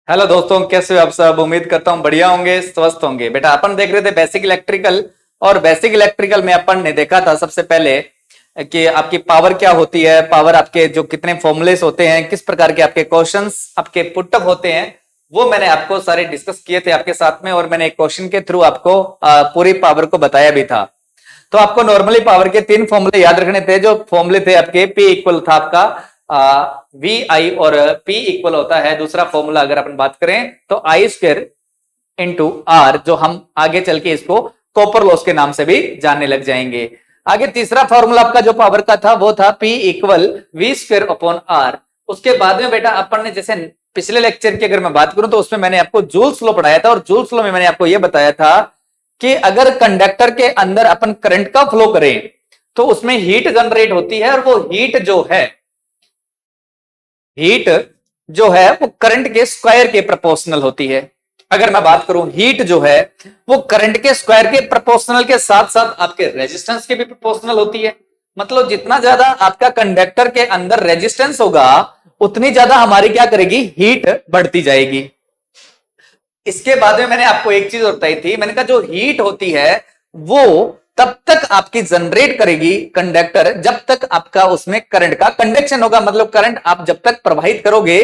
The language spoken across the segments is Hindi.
हेलो दोस्तों, कैसे हो आप सब। उम्मीद करता हूँ बढ़िया होंगे, स्वस्थ होंगे। बेटा अपन देख रहे थे बेसिक इलेक्ट्रिकल, और बेसिक इलेक्ट्रिकल में अपन ने देखा था सबसे पहले कि आपकी पावर क्या होती है, पावर आपके जो कितने फॉर्मूलेस होते हैं, किस प्रकार के आपके क्वेश्चंस आपके पुटअप होते हैं, वो मैंने आपको सारे डिस्कस किए थे आपके साथ में। और मैंने एक क्वेश्चन के थ्रू आपको पूरी पावर को बताया भी था। तो आपको नॉर्मली पावर के तीन फॉर्मूले याद रखने थे। जो फॉर्मूले थे आपके, पी इक्वल था आपका वी आई, और पी इक्वल होता है दूसरा फॉर्मूला अगर अपन बात करें तो आई स्क्वायर इंटू आर, जो हम आगे चल के इसको कॉपर लॉस के नाम से भी जानने लग जाएंगे। आगे तीसरा फॉर्मूला आपका जो पावर का था वो था P equal V square upon R. उसके बाद में बेटा अपन ने जैसे पिछले लेक्चर की अगर मैं बात करूं तो उसमें मैंने आपको जूल्स लॉ पढ़ाया था, और जूल्स लॉ में मैंने आपको यह बताया था कि अगर कंडक्टर के अंदर अपन करंट का फ्लो करें तो उसमें हीट जनरेट होती है, और वो हीट जो है वो करंट के स्क्वायर के प्रोपोर्शनल होती है। अगर मैं बात करूं, हीट जो है वो करंट के स्क्वायर के प्रोपोर्शनल के साथ साथ आपके रेजिस्टेंस के भी प्रोपोर्शनल होती है। मतलब जितना ज्यादा आपका कंडक्टर के अंदर रेजिस्टेंस होगा उतनी ज्यादा हमारी क्या करेगी, हीट बढ़ती जाएगी। इसके बाद में मैंने आपको एक चीज बताई थी, मैंने कहा जो हीट होती है वो तब तक आपकी जनरेट करेगी कंडक्टर जब तक आपका उसमें करंट का कंडक्शन होगा। मतलब करंट आप जब तक प्रवाहित करोगे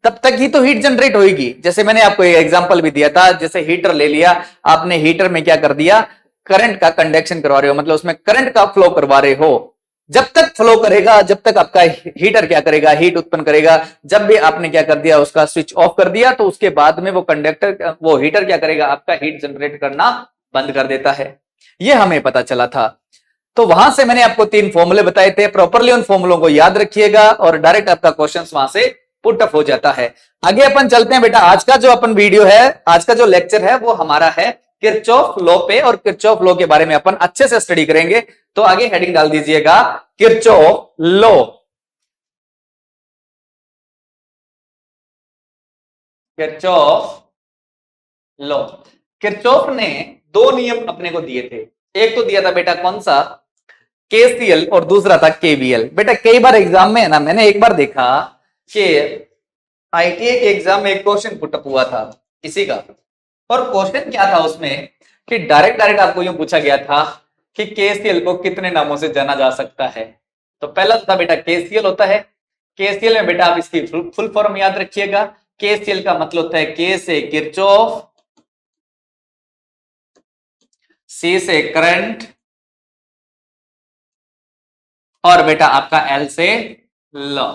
तब तक ही तो हीट जनरेट होगी। जैसे मैंने आपको एक एग्जांपल भी दिया था, जैसे हीटर ले लिया आपने, हीटर में क्या कर दिया, करंट का कंडक्शन करवा रहे हो, मतलब उसमें करंट का फ्लो करवा रहे हो। जब तक फ्लो करेगा जब तक आपका हीटर क्या करेगा, हीट उत्पन्न करेगा। जब भी आपने क्या कर दिया, उसका स्विच ऑफ कर दिया, तो उसके बाद में वो हीटर क्या करेगा, आपका हीट जनरेट करना बंद कर देता है। यह हमें पता चला था। तो वहां से मैंने आपको तीन फॉर्मूले बताए थे, प्रॉपरली उन फॉर्मूलों को याद रखिएगा और डायरेक्ट आपका क्वेश्चन वहां से पुट अप हो जाता है। आगे अपन चलते हैं बेटा। आज का जो अपन वीडियो है, आज का जो लेक्चर है वो हमारा है किरचॉफ लॉ पे, और किरचॉफ लॉ के बारे में अपन अच्छे से स्टडी करेंगे। तो आगे हेडिंग डाल दीजिएगा Kirchhoff law. Kirchhoff law. Kirchhoff ने दो नियम अपने को दिए थे। एक तो दिया था बेटा कौन सा, केसीएल, और दूसरा था केवीएल। बेटा कई बार एग्जाम में है ना, मैंने एक बार देखा कि आईटीआई के एग्जाम में एक क्वेश्चन पुटअप हुआ था इसी का। और क्वेश्चन क्या था उसमें कि डायरेक्ट डायरेक्ट आपको यूं पूछा गया था कि केसीएल को कितने नामों से जाना जा सकता है। तो पहला था बेटा केसीएल होता है। केसीएल में बेटा आप इसकी फुल फॉर्म याद रखिएगा। केसीएल का मतलब होता है के से किरचॉफ, सी से करंट, और बेटा आपका एल से लॉ।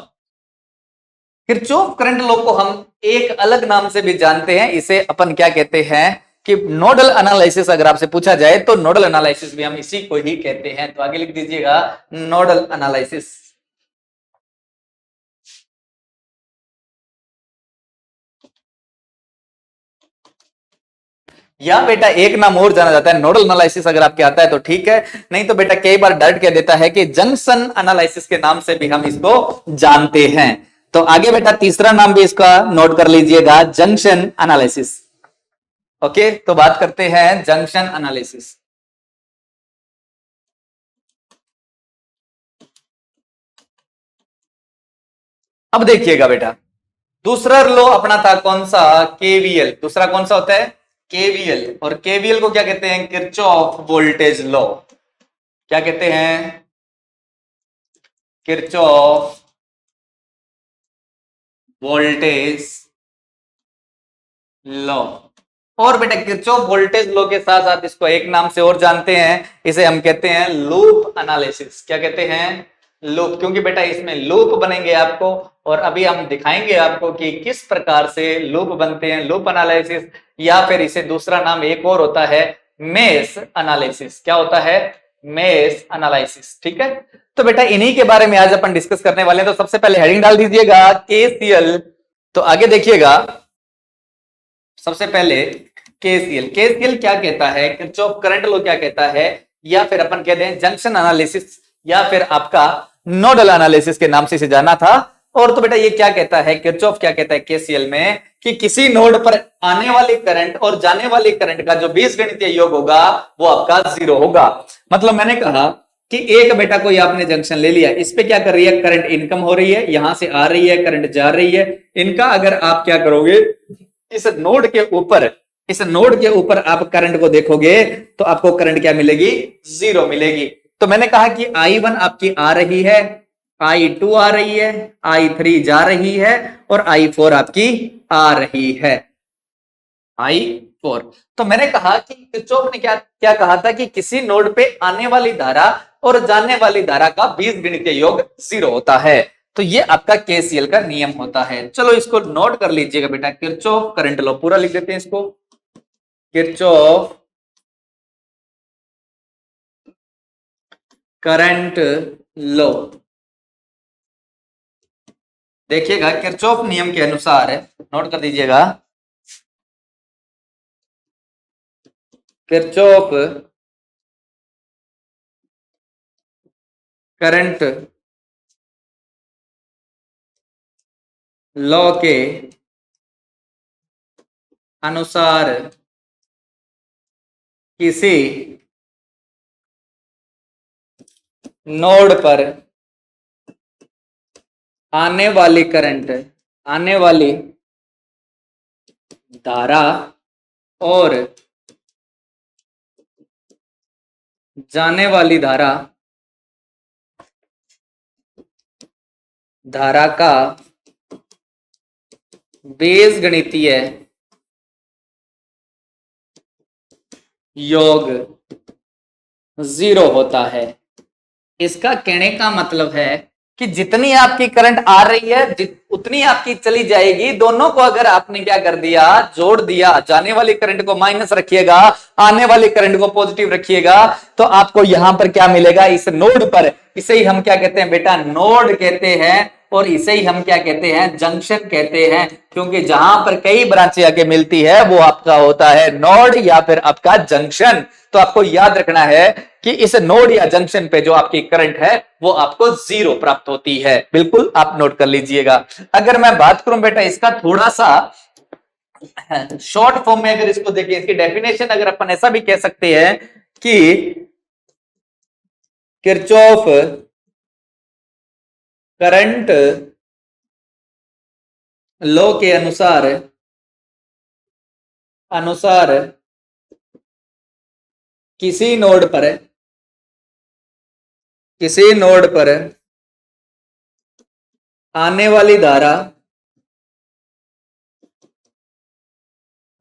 किरचॉफ करंट लॉ को हम एक अलग नाम से भी जानते हैं। इसे अपन क्या कहते हैं कि नोडल एनालिसिस। अगर आपसे पूछा जाए तो नोडल एनालिसिस भी हम इसी को ही कहते हैं। तो आगे लिख दीजिएगा नोडल एनालिसिस। या बेटा एक नाम और जाना जाता है नोडल एनालिसिस, अगर आपके आता है तो ठीक है, नहीं तो बेटा कई बार डायरेक्ट कह देता है कि जंक्शन एनालिसिस के नाम से भी हम इसको जानते हैं। तो आगे बेटा तीसरा नाम भी इसका नोट कर लीजिएगा, जंक्शन एनालिसिस। ओके, तो बात करते हैं जंक्शन एनालिसिस। अब देखिएगा बेटा, दूसरा लॉ अपना था कौन सा, केवीएल। दूसरा कौन सा होता है, केवीएल। और केवीएल को क्या कहते हैं, किरचॉफ वोल्टेज लॉ। क्या कहते हैं, किरचॉफ वोल्टेज लॉ। और बेटा किरचॉफ वोल्टेज लॉ के साथ साथ इसको एक नाम से और जानते हैं, इसे हम कहते हैं लूप एनालिसिस। क्या कहते हैं, लूप। क्योंकि बेटा इसमें लूप बनेंगे आपको, और अभी हम दिखाएंगे आपको कि किस प्रकार से लूप बनते हैं, लूप एनालिसिस। या फिर इसे दूसरा नाम एक और होता है, मेश एनालिसिस। क्या होता है, मेश एनालिसिस। ठीक है, तो बेटा इन्हीं के बारे में आज अपन डिस्कस करने वाले हैं। तो सबसे पहले हेडिंग डाल दीजिएगा केसीएल। तो आगे देखिएगा, सबसे पहले केसीएल। केसीएल क्या कहता है, किरचॉफ करंट लॉ क्या कहता है, या फिर अपन कहते हैं जंक्शन एनालिसिस, या फिर आपका नोडल एनालिसिस के नाम से इसे जाना था। और तो बेटा ये क्या कहता है, किरचॉफ क्या कहता है केसीएल में, कि किसी नोड पर आने वाले करंट और जाने वाले करंट का जो बीजगणितीय योग होगा वो आपका 0 होगा। मतलब मैंने कहा कि एक बेटा कोई आपने जंक्शन ले लिया, इस पे क्या कर रही है, करंट इनकम हो रही है, यहां से आ रही है, करंट जा रही है। इनका अगर आप क्या करोगे, इस नोड के ऊपर आप करंट को देखोगे तो आपको करंट क्या मिलेगी? 0 मिलेगी। तो मैंने कहा कि I1 आपकी आ रही है, I2 आ रही है, I3 जा रही है और I4 आपकी आ रही है, I4। तो मैंने कहा कि किरचॉफ ने क्या क्या कहा था कि किसी नोड पे आने वाली धारा और जाने वाली धारा का बीजगणितीय योग 0 होता है। तो ये आपका केसीएल का नियम होता है। चलो इसको नोट कर लीजिएगा बेटा, किरचॉफ करंट लॉ, पूरा लिख देते हैं इसको, किरचॉफ करंट लॉ। देखिएगा किरचॉफ नियम के अनुसार, नोट कर दीजिएगा, किरचॉफ करंट लॉ के अनुसार किसी नोड पर आने वाली करंट, आने वाली धारा और जाने वाली धारा, धारा का बीजगणितीय योग 0 होता है। इसका कहने का मतलब है कि जितनी आपकी करंट आ रही है उतनी आपकी चली जाएगी। दोनों को अगर आपने क्या कर दिया, जोड़ दिया, जाने वाली करंट को माइनस रखिएगा, आने वाली करंट को पॉजिटिव रखिएगा, तो आपको यहां पर क्या मिलेगा? इस नोड पर, इसे ही हम क्या कहते हैं बेटा? नोड कहते हैं। और इसे ही हम क्या कहते हैं? जंक्शन कहते हैं। क्योंकि जहां पर कई ब्रांचें आके मिलती है वो आपका होता है नोड या फिर आपका जंक्शन। तो आपको याद रखना है कि इस नोड या जंक्शन पे जो आपकी करंट है वो आपको 0 प्राप्त होती है। बिल्कुल आप नोट कर लीजिएगा। अगर मैं बात करूं बेटा इसका थोड़ा सा शॉर्ट फॉर्म में, अगर इसको देखिए, इसकी डेफिनेशन अगर अपन ऐसा भी कह सकते हैं कि किरचॉफ करंट लॉ के अनुसार किसी नोड पर आने वाली धारा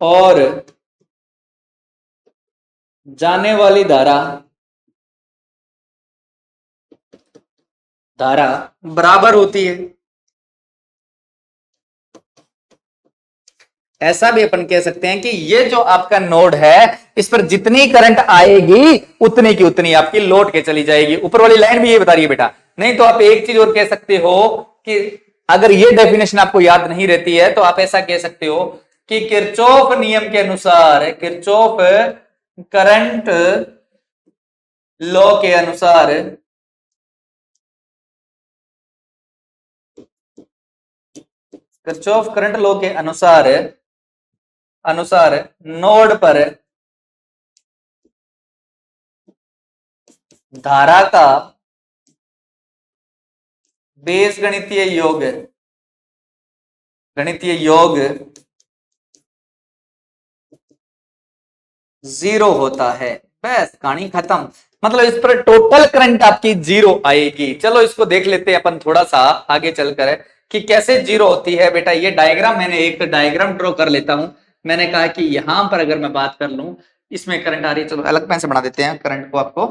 और जाने वाली धारा बराबर होती है। ऐसा भी अपन कह सकते हैं कि ये जो आपका नोड है इस पर जितनी करंट आएगी उतनी की उतनी आपकी लौट के चली जाएगी। ऊपर वाली लाइन भी ये बता रही है बेटा। नहीं तो आप एक चीज और कह सकते हो कि अगर ये डेफिनेशन आपको याद नहीं रहती है तो आप ऐसा कह सकते हो कि किरचॉफ नियम के अनुसार, किरचॉफ करंट लॉ के अनुसार किरचॉफ करंट लॉ के अनुसार नोड पर धारा का बीजगणितीय योग 0 होता है। बस कहानी खत्म। मतलब इस पर टोटल करंट आपकी 0 आएगी। चलो इसको देख लेते हैं अपन थोड़ा सा आगे चलकर कि कैसे 0 होती है बेटा। ये डायग्राम, मैंने एक डायग्राम ड्रॉ कर लेता हूं। मैंने कहा कि यहां पर अगर मैं बात कर लूं, इसमें करंट आ रही है, चलो अलग पेन से बना देते हैं करंट को। आपको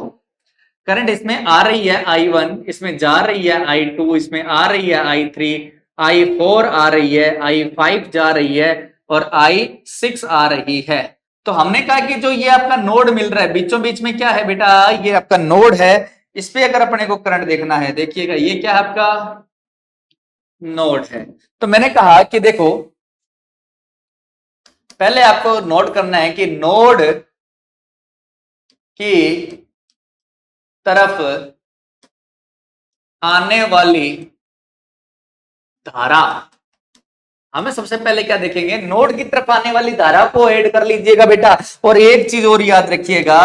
करंट इसमें आ रही है I1, इसमें जा रही है I2, इसमें आ रही है I3, I4 आ रही है, I5 जा रही है और I6 आ रही है। तो हमने कहा कि जो ये आपका नोड मिल रहा है बीचों बीच में, क्या है बेटा? ये आपका नोड है। इस पे अगर अपने को करंट देखना है, देखिएगा ये क्या है? आपका नोड है। तो मैंने कहा कि देखो, पहले आपको नोट करना है कि नोड की तरफ आने वाली धारा, हमें सबसे पहले क्या देखेंगे? नोड की तरफ आने वाली धारा को ऐड कर लीजिएगा बेटा। और एक चीज और याद रखिएगा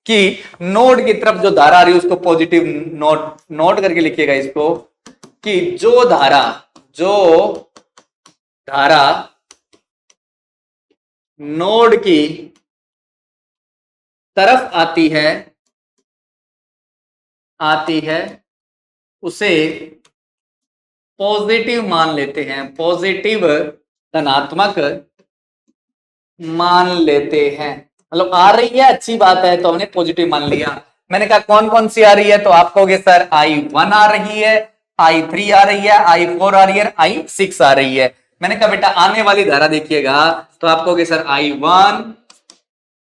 कि नोड की तरफ जो धारा आ रही है उसको पॉजिटिव नोट करके लिखिएगा इसको, कि जो धारा नोड की तरफ आती है उसे पॉजिटिव मान लेते हैं, पॉजिटिव धनात्मक मान लेते हैं। मतलब आ रही है, अच्छी बात है, तो हमने पॉजिटिव मान लिया। मैंने कहा कौन कौन सी आ रही है, तो आप कहोगे सर I1 आ रही है, I3 आ रही है, I4 आ रही है, I6 आ रही है। मैंने कहा बेटा आने वाली धारा देखिएगा, तो आप कहोगे सर I1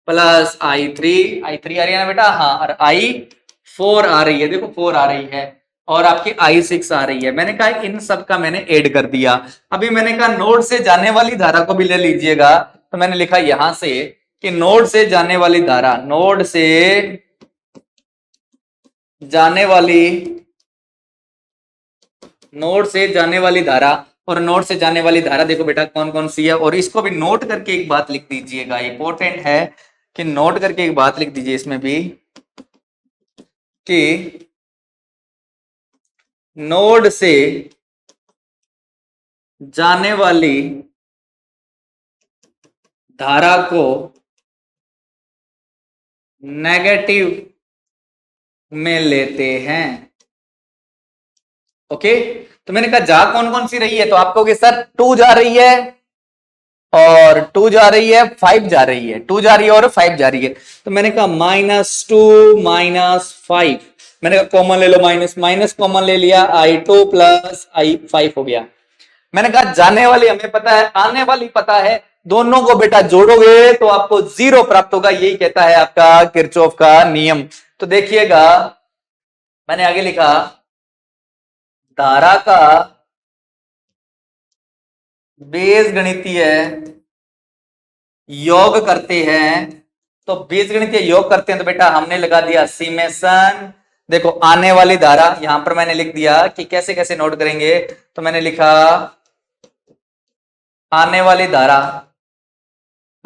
प्लस I3 आ रही है ना बेटा, हाँ, और I4 आ रही है, देखो 4 आ रही है, और आपकी I6 आ रही है। मैंने कहा इन सब का मैंने ऐड कर दिया। अभी मैंने कहा नोड से जाने वाली धारा को भी ले लीजिएगा, तो मैंने लिखा यहां से कि नोड से जाने वाली धारा, नोड से जाने वाली धारा, और नोड से जाने वाली धारा देखो बेटा कौन कौन सी है, और इसको भी नोट करके एक बात लिख दीजिएगा, इंपॉर्टेंट है कि नोट करके एक बात लिख दीजिए इसमें भी, कि नोड से जाने वाली धारा को नेगेटिव में लेते हैं। ओके, तो मैंने कहा जा कौन कौन सी रही है, तो आप कहोगे सर 2 जा रही है, और 2 जा रही है, 5 जा रही है, 2 जा रही है और 5 जा रही है। तो मैंने कहा -2 -5, मैंने कहा कॉमन ले लो, माइनस माइनस कॉमन ले लिया, I2 प्लस I5 हो गया। मैंने कहा जाने वाली हमें पता है, आने वाली पता है, दोनों को बेटा जोड़ोगे तो आपको 0 प्राप्त होगा, यही कहता है आपका किरचॉफ का नियम। तो देखिएगा मैंने आगे लिखा, धारा का बीजगणितीय योग करते हैं, तो बीजगणितीय योग करते हैं, तो बेटा हमने लगा दिया सिमेशन। देखो आने वाली धारा यहां पर मैंने लिख दिया कि कैसे कैसे नोट करेंगे, तो मैंने लिखा आने वाली धारा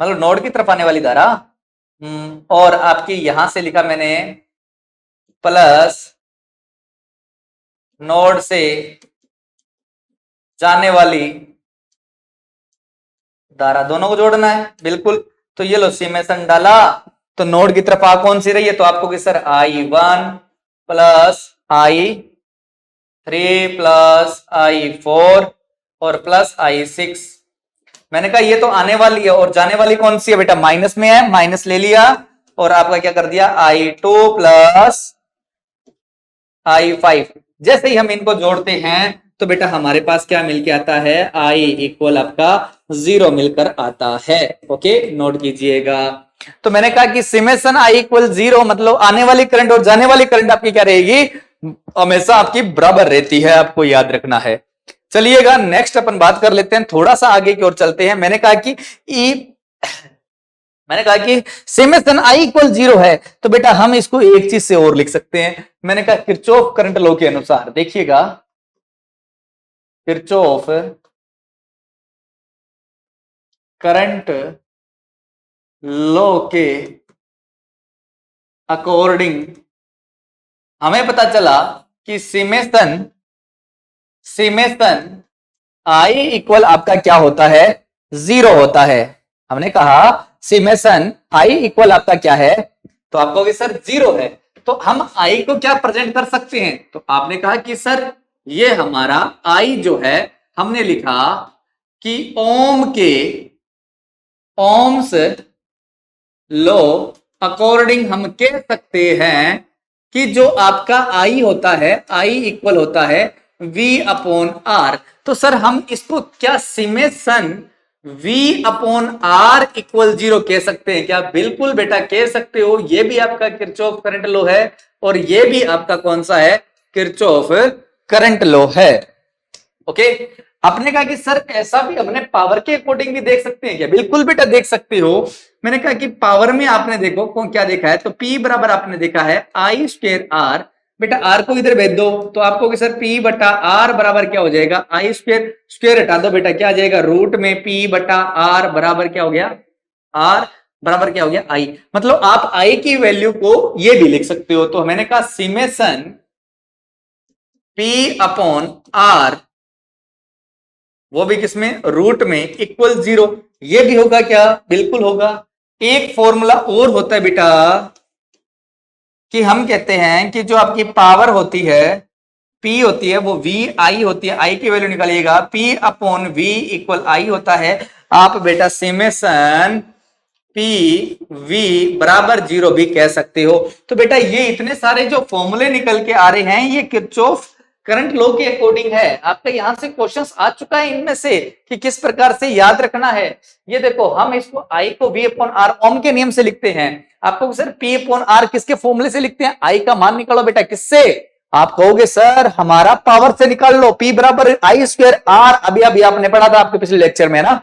मतलब नोड की तरफ आने वाली धारा, और आपकी यहां से लिखा मैंने प्लस नोड से जाने वाली धारा, दोनों को जोड़ना है बिल्कुल। तो ये लो सिमेशन डाला, तो नोड की तरफ आ कौन सी रही है, तो आपको sir I1 plus I3 plus I4 और प्लस I6। मैंने कहा ये तो आने वाली है, और जाने वाली कौन सी है बेटा, माइनस में है, माइनस ले लिया, और आपका क्या कर दिया I2 प्लस I5। जैसे ही हम इनको जोड़ते हैं तो बेटा हमारे पास क्या मिलके आता है, I इक्वल आपका 0 मिलकर आता है। ओके, नोट कीजिएगा। तो मैंने कहा कि सिमेशन I इक्वल 0 मतलब आने वाली करंट और जाने वाली करंट आपकी क्या रहेगी, हमेशा आपकी बराबर रहती है, आपको याद रखना है। चलिएगा नेक्स्ट अपन बात कर लेते हैं, थोड़ा सा आगे की ओर चलते हैं। मैंने कहा कि सिमेशन I इक्वल 0 है, तो बेटा हम इसको एक चीज से और लिख सकते हैं। मैंने कहा किरचॉफ करंट लॉ के अनुसार, देखिएगा किरचॉफ करंट लॉ के अकॉर्डिंग हमें पता चला कि सिमेशन I इक्वल आपका क्या होता है, 0 होता है। हमने कहा सिमेशन I इक्वल आपका क्या है, तो आप कहोगे सर 0 है। तो हम I को क्या प्रेजेंट कर सकते हैं, तो आपने कहा कि सर ये हमारा I जो है, हमने लिखा कि ओम्स लॉ अकॉर्डिंग हम कह सकते हैं कि जो आपका I होता है, I इक्वल होता है V अपॉन R। तो सर हम इसको क्या सिमेशन V अपॉन R इक्वल 0 कह सकते हैं क्या, बिल्कुल बेटा कह सकते हो। ये भी आपका किरचॉफ करंट लॉ है, और ये भी आपका कौन सा है, किरचॉफ करंट लॉ है। ओके, आपने कहा कि सर ऐसा भी अपने पावर के अकॉर्डिंग भी देख सकते हैं क्या, बिल्कुल बेटा देख सकते हो। मैंने कहा कि पावर में आपने देखो कौन क्या देखा है, तो P बराबर आपने देखा है I स्क्वायर R। बेटा R को इधर भेज दो, तो आपको कि सर P बटा R बराबर क्या हो जाएगा, I स्क्वायर, स्क्वायर हटा दो बेटा क्या आ जाएगा, रूट में P बटा R बराबर क्या हो गया, R बराबर क्या हो गया I। मतलब आप I की वैल्यू को ये भी लिख सकते हो। तो मैंने कहा सिमेशन P अपॉन R वो भी किसमें, रूट में, इक्वल 0। ये भी होगा क्या, बिल्कुल होगा। एक फॉर्मूला और होता है बेटा कि हम कहते हैं कि जो आपकी पावर होती है P होती है वो वी आई होती है। आई की वैल्यू निकालिएगा, P upon V equal I होता है। आप बेटा समेशन P V बराबर 0 भी कह सकते हो। तो बेटा ये इतने सारे जो फॉर्मूले निकल के आ रहे हैं ये किरचॉफ करंट लॉ के अकॉर्डिंग है। आपका यहां से क्वेश्चंस आ चुका है इनमें से कि किस प्रकार से याद रखना है। ये देखो हम इसको I को V अपॉन आर ओम के नियम से लिखते हैं। आपको सर P अपॉन आर किसके फॉर्मूले से लिखते हैं, I का मान निकालो बेटा, किससे, आप कहोगे सर हमारा पावर से निकाल लो, P बराबर आई स्क्वायर आर, अभी अभी आपने पढ़ा था आपके पिछले लेक्चर में ना।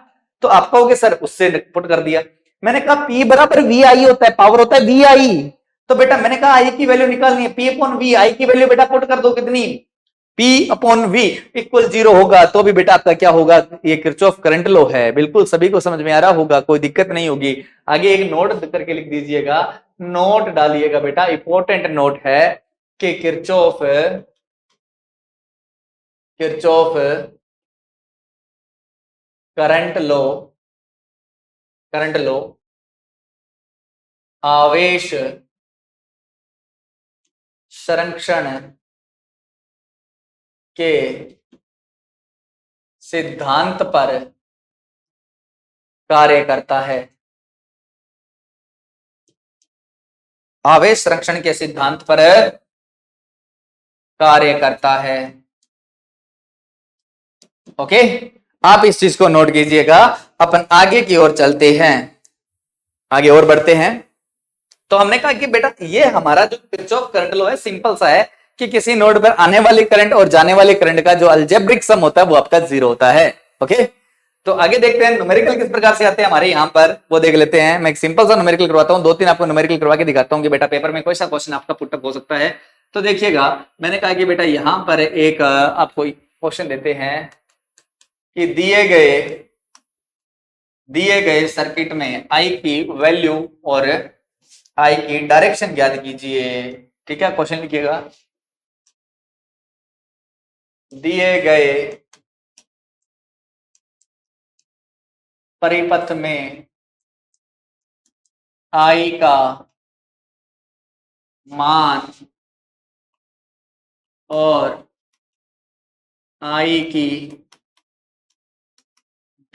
तो आप कहोगे सर उससे पुट कर दिया। मैंने कहा P बराबर वी आई होता है, पावर होता है वी आई। तो बेटा मैंने कहा आई की वैल्यू निकालनी है, P अपॉन वी, आई की वैल्यू बेटा पुट कर दो, कितनी, P अपॉन वी इक्वल 0 होगा तो भी बेटा आपका क्या होगा, ये किरचॉफ करंट लॉ है। बिल्कुल सभी को समझ में आ रहा होगा, कोई दिक्कत नहीं होगी। आगे एक नोट करके लिख दीजिएगा, नोट डालिएगा बेटा, इंपॉर्टेंट नोट है कि किरचॉफ करंट लॉ, आवेश संरक्षण के सिद्धांत पर कार्य करता है। आवेश संरक्षण के सिद्धांत पर कार्य करता है। ओके, आप इस चीज को नोट कीजिएगा। अपन आगे की ओर चलते हैं, आगे और बढ़ते हैं। तो हमने कहा कि बेटा ये हमारा जो किरचॉफ करंट लॉ है सिंपल सा है कि किसी नोड पर आने वाले करंट और जाने वाले करंट का जो अलजेब्रिक सम होता है वो आपका 0 होता है। ओके, तो आगे देखते हैं न्यूमेरिकल किस प्रकार से आते हैं हमारे यहाँ पर, वो देख लेते हैं। मैं एक सिंपल सा न्यूमेरिकल करवाता हूँ, 2-3 आपको न्यूमेरिकल करवा के दिखाता हूँ कि बेटा पेपर में कोई सा क्वेश्चन आपका पुटअप हो सकता है। तो देखिएगा, मैंने कहा कि बेटा यहां पर एक आपको क्वेश्चन देते हैं कि दिए गए सर्किट में आई की वैल्यू और आई की डायरेक्शन ज्ञात कीजिए। ठीक है, क्वेश्चन लिखिएगा, दिए गए परिपथ में आई का मान और आई की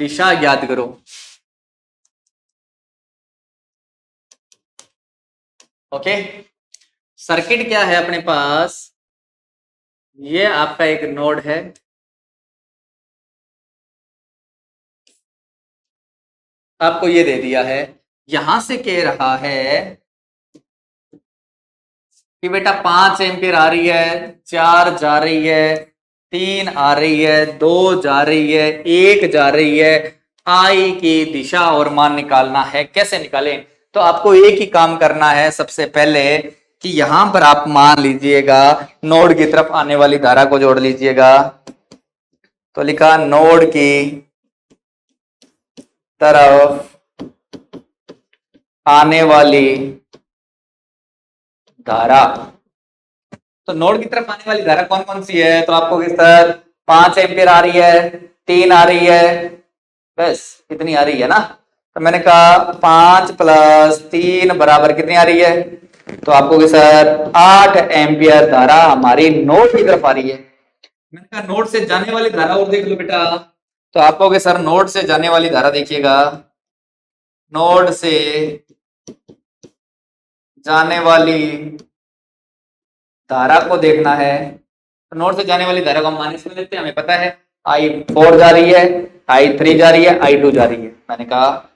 दिशा ज्ञात करो। ओके, सर्किट क्या है अपने पास, ये आपका एक नोड है, आपको ये दे दिया है, यहां से कह रहा है कि बेटा 5 एम्पियर आ रही है, 4 जा रही है, 3 आ रही है, 2 जा रही है, 1 जा रही है, आई की दिशा और मान निकालना है। कैसे निकालें, तो आपको एक ही काम करना है सबसे पहले कि यहां पर आप मान लीजिएगा नोड की तरफ आने वाली धारा को जोड़ लीजिएगा। तो लिखा नोड की तरफ आने वाली धारा, तो नोड की तरफ आने वाली धारा कौन कौन सी है, तो आपको किस तरह 5 एम्पियर आ रही है, 3 आ रही है, बस इतनी आ रही है ना। तो मैंने कहा 5 प्लस 3 बराबर कितनी आ रही है, तो आपको कि सर 8 एम्पियर धारा हमारी नोड की तरफ आ रही है। मैंने कहा नोड से जाने वाली धारा और देख लो बेटा, तो आप कहोगे सर नोड से जाने वाली धारा देखिएगा, नोड से जाने वाली धारा को देखना है। तो नोड से जाने वाली धारा को हम माइनस में लेते हैं, हमें पता है I4 जा रही है, I3 जा रही है, I2 जा रही है। मैंने कहा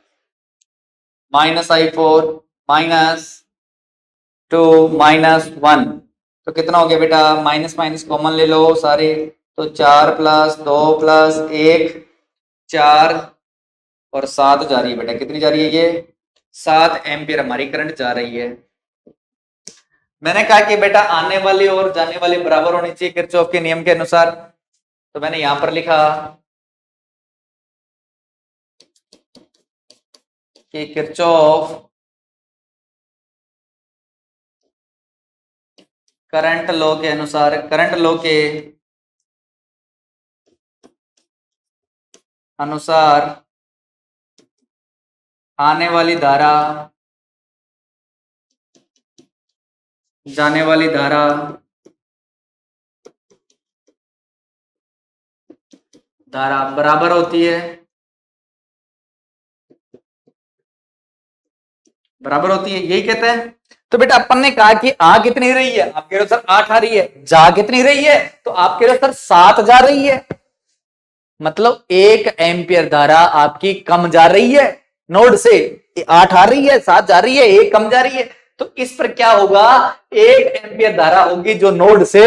-I4 -2 -1, तो कितना हो गया बेटा, माइनस माइनस कॉमन ले लो सारे, तो 4 + 2 + 1 4 और 7 जा रही है बेटा, कितनी जा रही है, ये 7 एम्पियर हमारी करंट जा रही है। मैंने कहा कि बेटा आने वाले और जाने वाले बराबर होनी चाहिए किरचॉफ के नियम के अनुसार, तो मैंने यहां पर लिखा कि किरचॉफ करंट लॉ के अनुसार, करंट लॉ के अनुसार आने वाली धारा, जाने वाली धारा बराबर होती है, बराबर होती है, यही कहते हैं। तो बेटा अपन ने कहा कि आ कितनी रही है, आप कह रहे हो सर 8 आ रही है, जा कितनी रही है, तो आप कह रहे हो सर 7 जा रही है, मतलब 1 एम्पियर धारा आपकी कम जा रही है नोड से। 8 आ रही है, 7 जा रही है, 1 कम जा रही है, तो इस पर क्या होगा, 1 एम्पियर धारा होगी जो नोड से